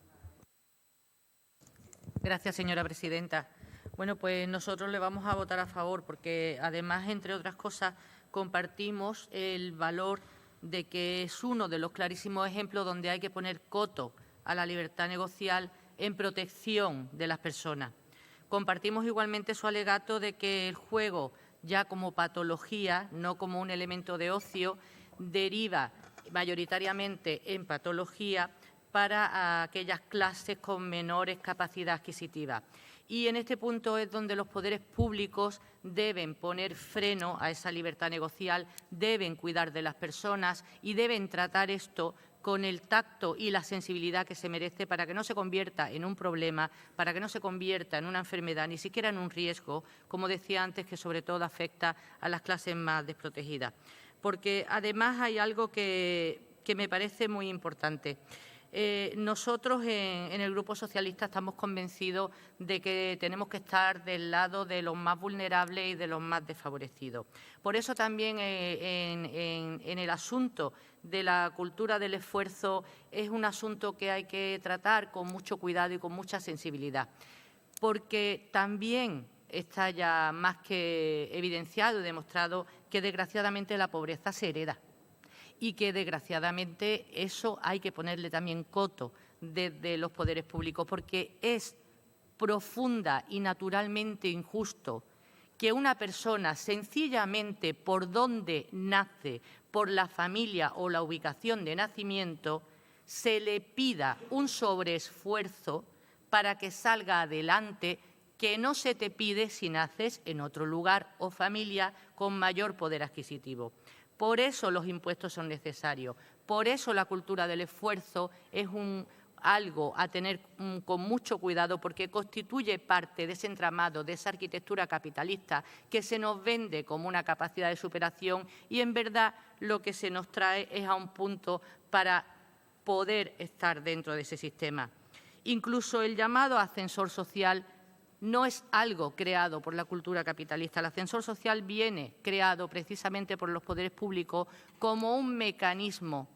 Gracias, señora presidenta. Bueno, pues nosotros le vamos a votar a favor porque, además, entre otras cosas, compartimos el valor de que es uno de los clarísimos ejemplos donde hay que poner coto a la libertad negocial en protección de las personas. Compartimos igualmente su alegato de que el juego, ya como patología, no como un elemento de ocio, deriva mayoritariamente en patología para aquellas clases con menores capacidad adquisitiva. Y en este punto es donde los poderes públicos deben poner freno a esa libertad negocial, deben cuidar de las personas y deben tratar esto con el tacto y la sensibilidad que se merece para que no se convierta en un problema, para que no se convierta en una enfermedad, ni siquiera en un riesgo, como decía antes, que sobre todo afecta a las clases más desprotegidas. Porque además hay algo que me parece muy importante. Nosotros en el Grupo Socialista estamos convencidos de que tenemos que estar del lado de los más vulnerables y de los más desfavorecidos. Por eso también en el asunto de la cultura del esfuerzo es un asunto que hay que tratar con mucho cuidado y con mucha sensibilidad, porque también está ya más que evidenciado y demostrado que desgraciadamente la pobreza se hereda. Y que, desgraciadamente, eso hay que ponerle también coto desde los poderes públicos, porque es profunda y naturalmente injusto que una persona, sencillamente por donde nace, por la familia o la ubicación de nacimiento, se le pida un sobreesfuerzo para que salga adelante que no se te pide si naces en otro lugar o familia con mayor poder adquisitivo. Por eso los impuestos son necesarios, por eso la cultura del esfuerzo es algo a tener con mucho cuidado, porque constituye parte de ese entramado, de esa arquitectura capitalista que se nos vende como una capacidad de superación y en verdad lo que se nos trae es a un punto para poder estar dentro de ese sistema. Incluso el llamado ascensor social no es algo creado por la cultura capitalista. El ascensor social viene creado precisamente por los poderes públicos como un mecanismo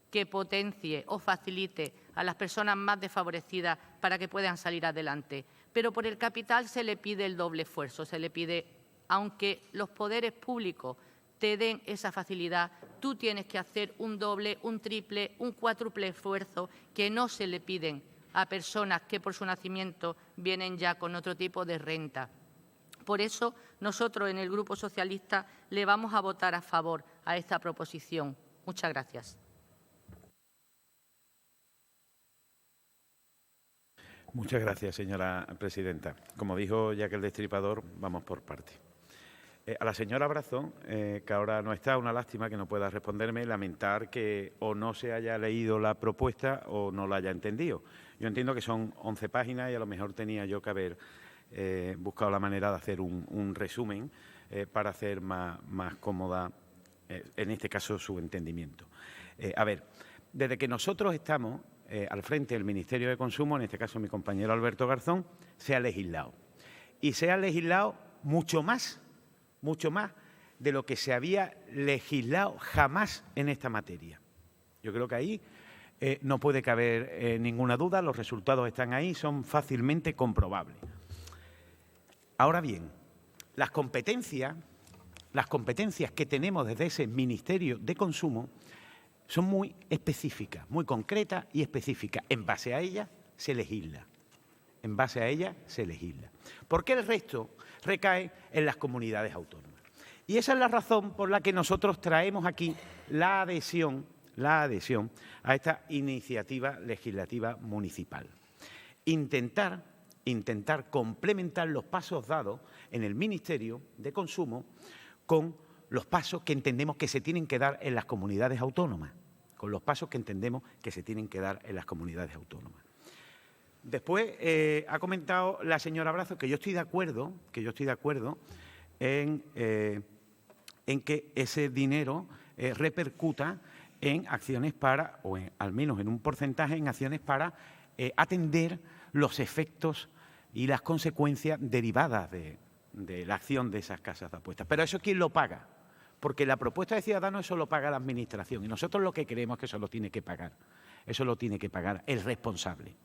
que potencie o facilite a las personas más desfavorecidas para que puedan salir adelante. Pero por el capital se le pide el doble esfuerzo, se le pide, aunque los poderes públicos te den esa facilidad, tú tienes que hacer un doble, un triple, un cuádruple esfuerzo que no se le piden a personas que por su nacimiento vienen ya con otro tipo de renta. Por eso, nosotros en el Grupo Socialista le vamos a votar a favor a esta proposición. Muchas gracias. Muchas gracias, señora presidenta. Como dijo Jack el Destripador, vamos por partes. A la señora Brazón, que ahora no está, una lástima que no pueda responderme, lamentar que o no se haya leído la propuesta o no la haya entendido. Yo entiendo que son 11 páginas y a lo mejor tenía yo que haber buscado la manera de hacer un resumen para hacer más cómoda, en este caso, su entendimiento. A ver, desde que nosotros estamos al frente del Ministerio de Consumo, en este caso mi compañero Alberto Garzón, se ha legislado. Y se ha legislado mucho más de lo que se había legislado jamás en esta materia. Yo creo que ahí no puede caber ninguna duda, los resultados están ahí, son fácilmente comprobables. Ahora bien, las competencias que tenemos desde ese Ministerio de Consumo son muy específicas, muy concretas y específicas. En base a ellas se legisla. En base a ellas se legisla. Porque el resto recae en las comunidades autónomas. Y esa es la razón por la que nosotros traemos aquí la adhesión a esta iniciativa legislativa municipal. Intentar complementar los pasos dados en el Ministerio de Consumo con los pasos que entendemos que se tienen que dar en las comunidades autónomas. Con los pasos que entendemos que se tienen que dar en las comunidades autónomas. Después ha comentado la señora Brazo que yo estoy de acuerdo, en que ese dinero repercuta en acciones para, o al menos en un porcentaje, en acciones para atender los efectos y las consecuencias derivadas de la acción de esas casas de apuestas. Pero ¿eso quién lo paga? Porque la propuesta de Ciudadanos eso lo paga la Administración y nosotros lo que creemos es que eso lo tiene que pagar. Eso lo tiene que pagar el responsable.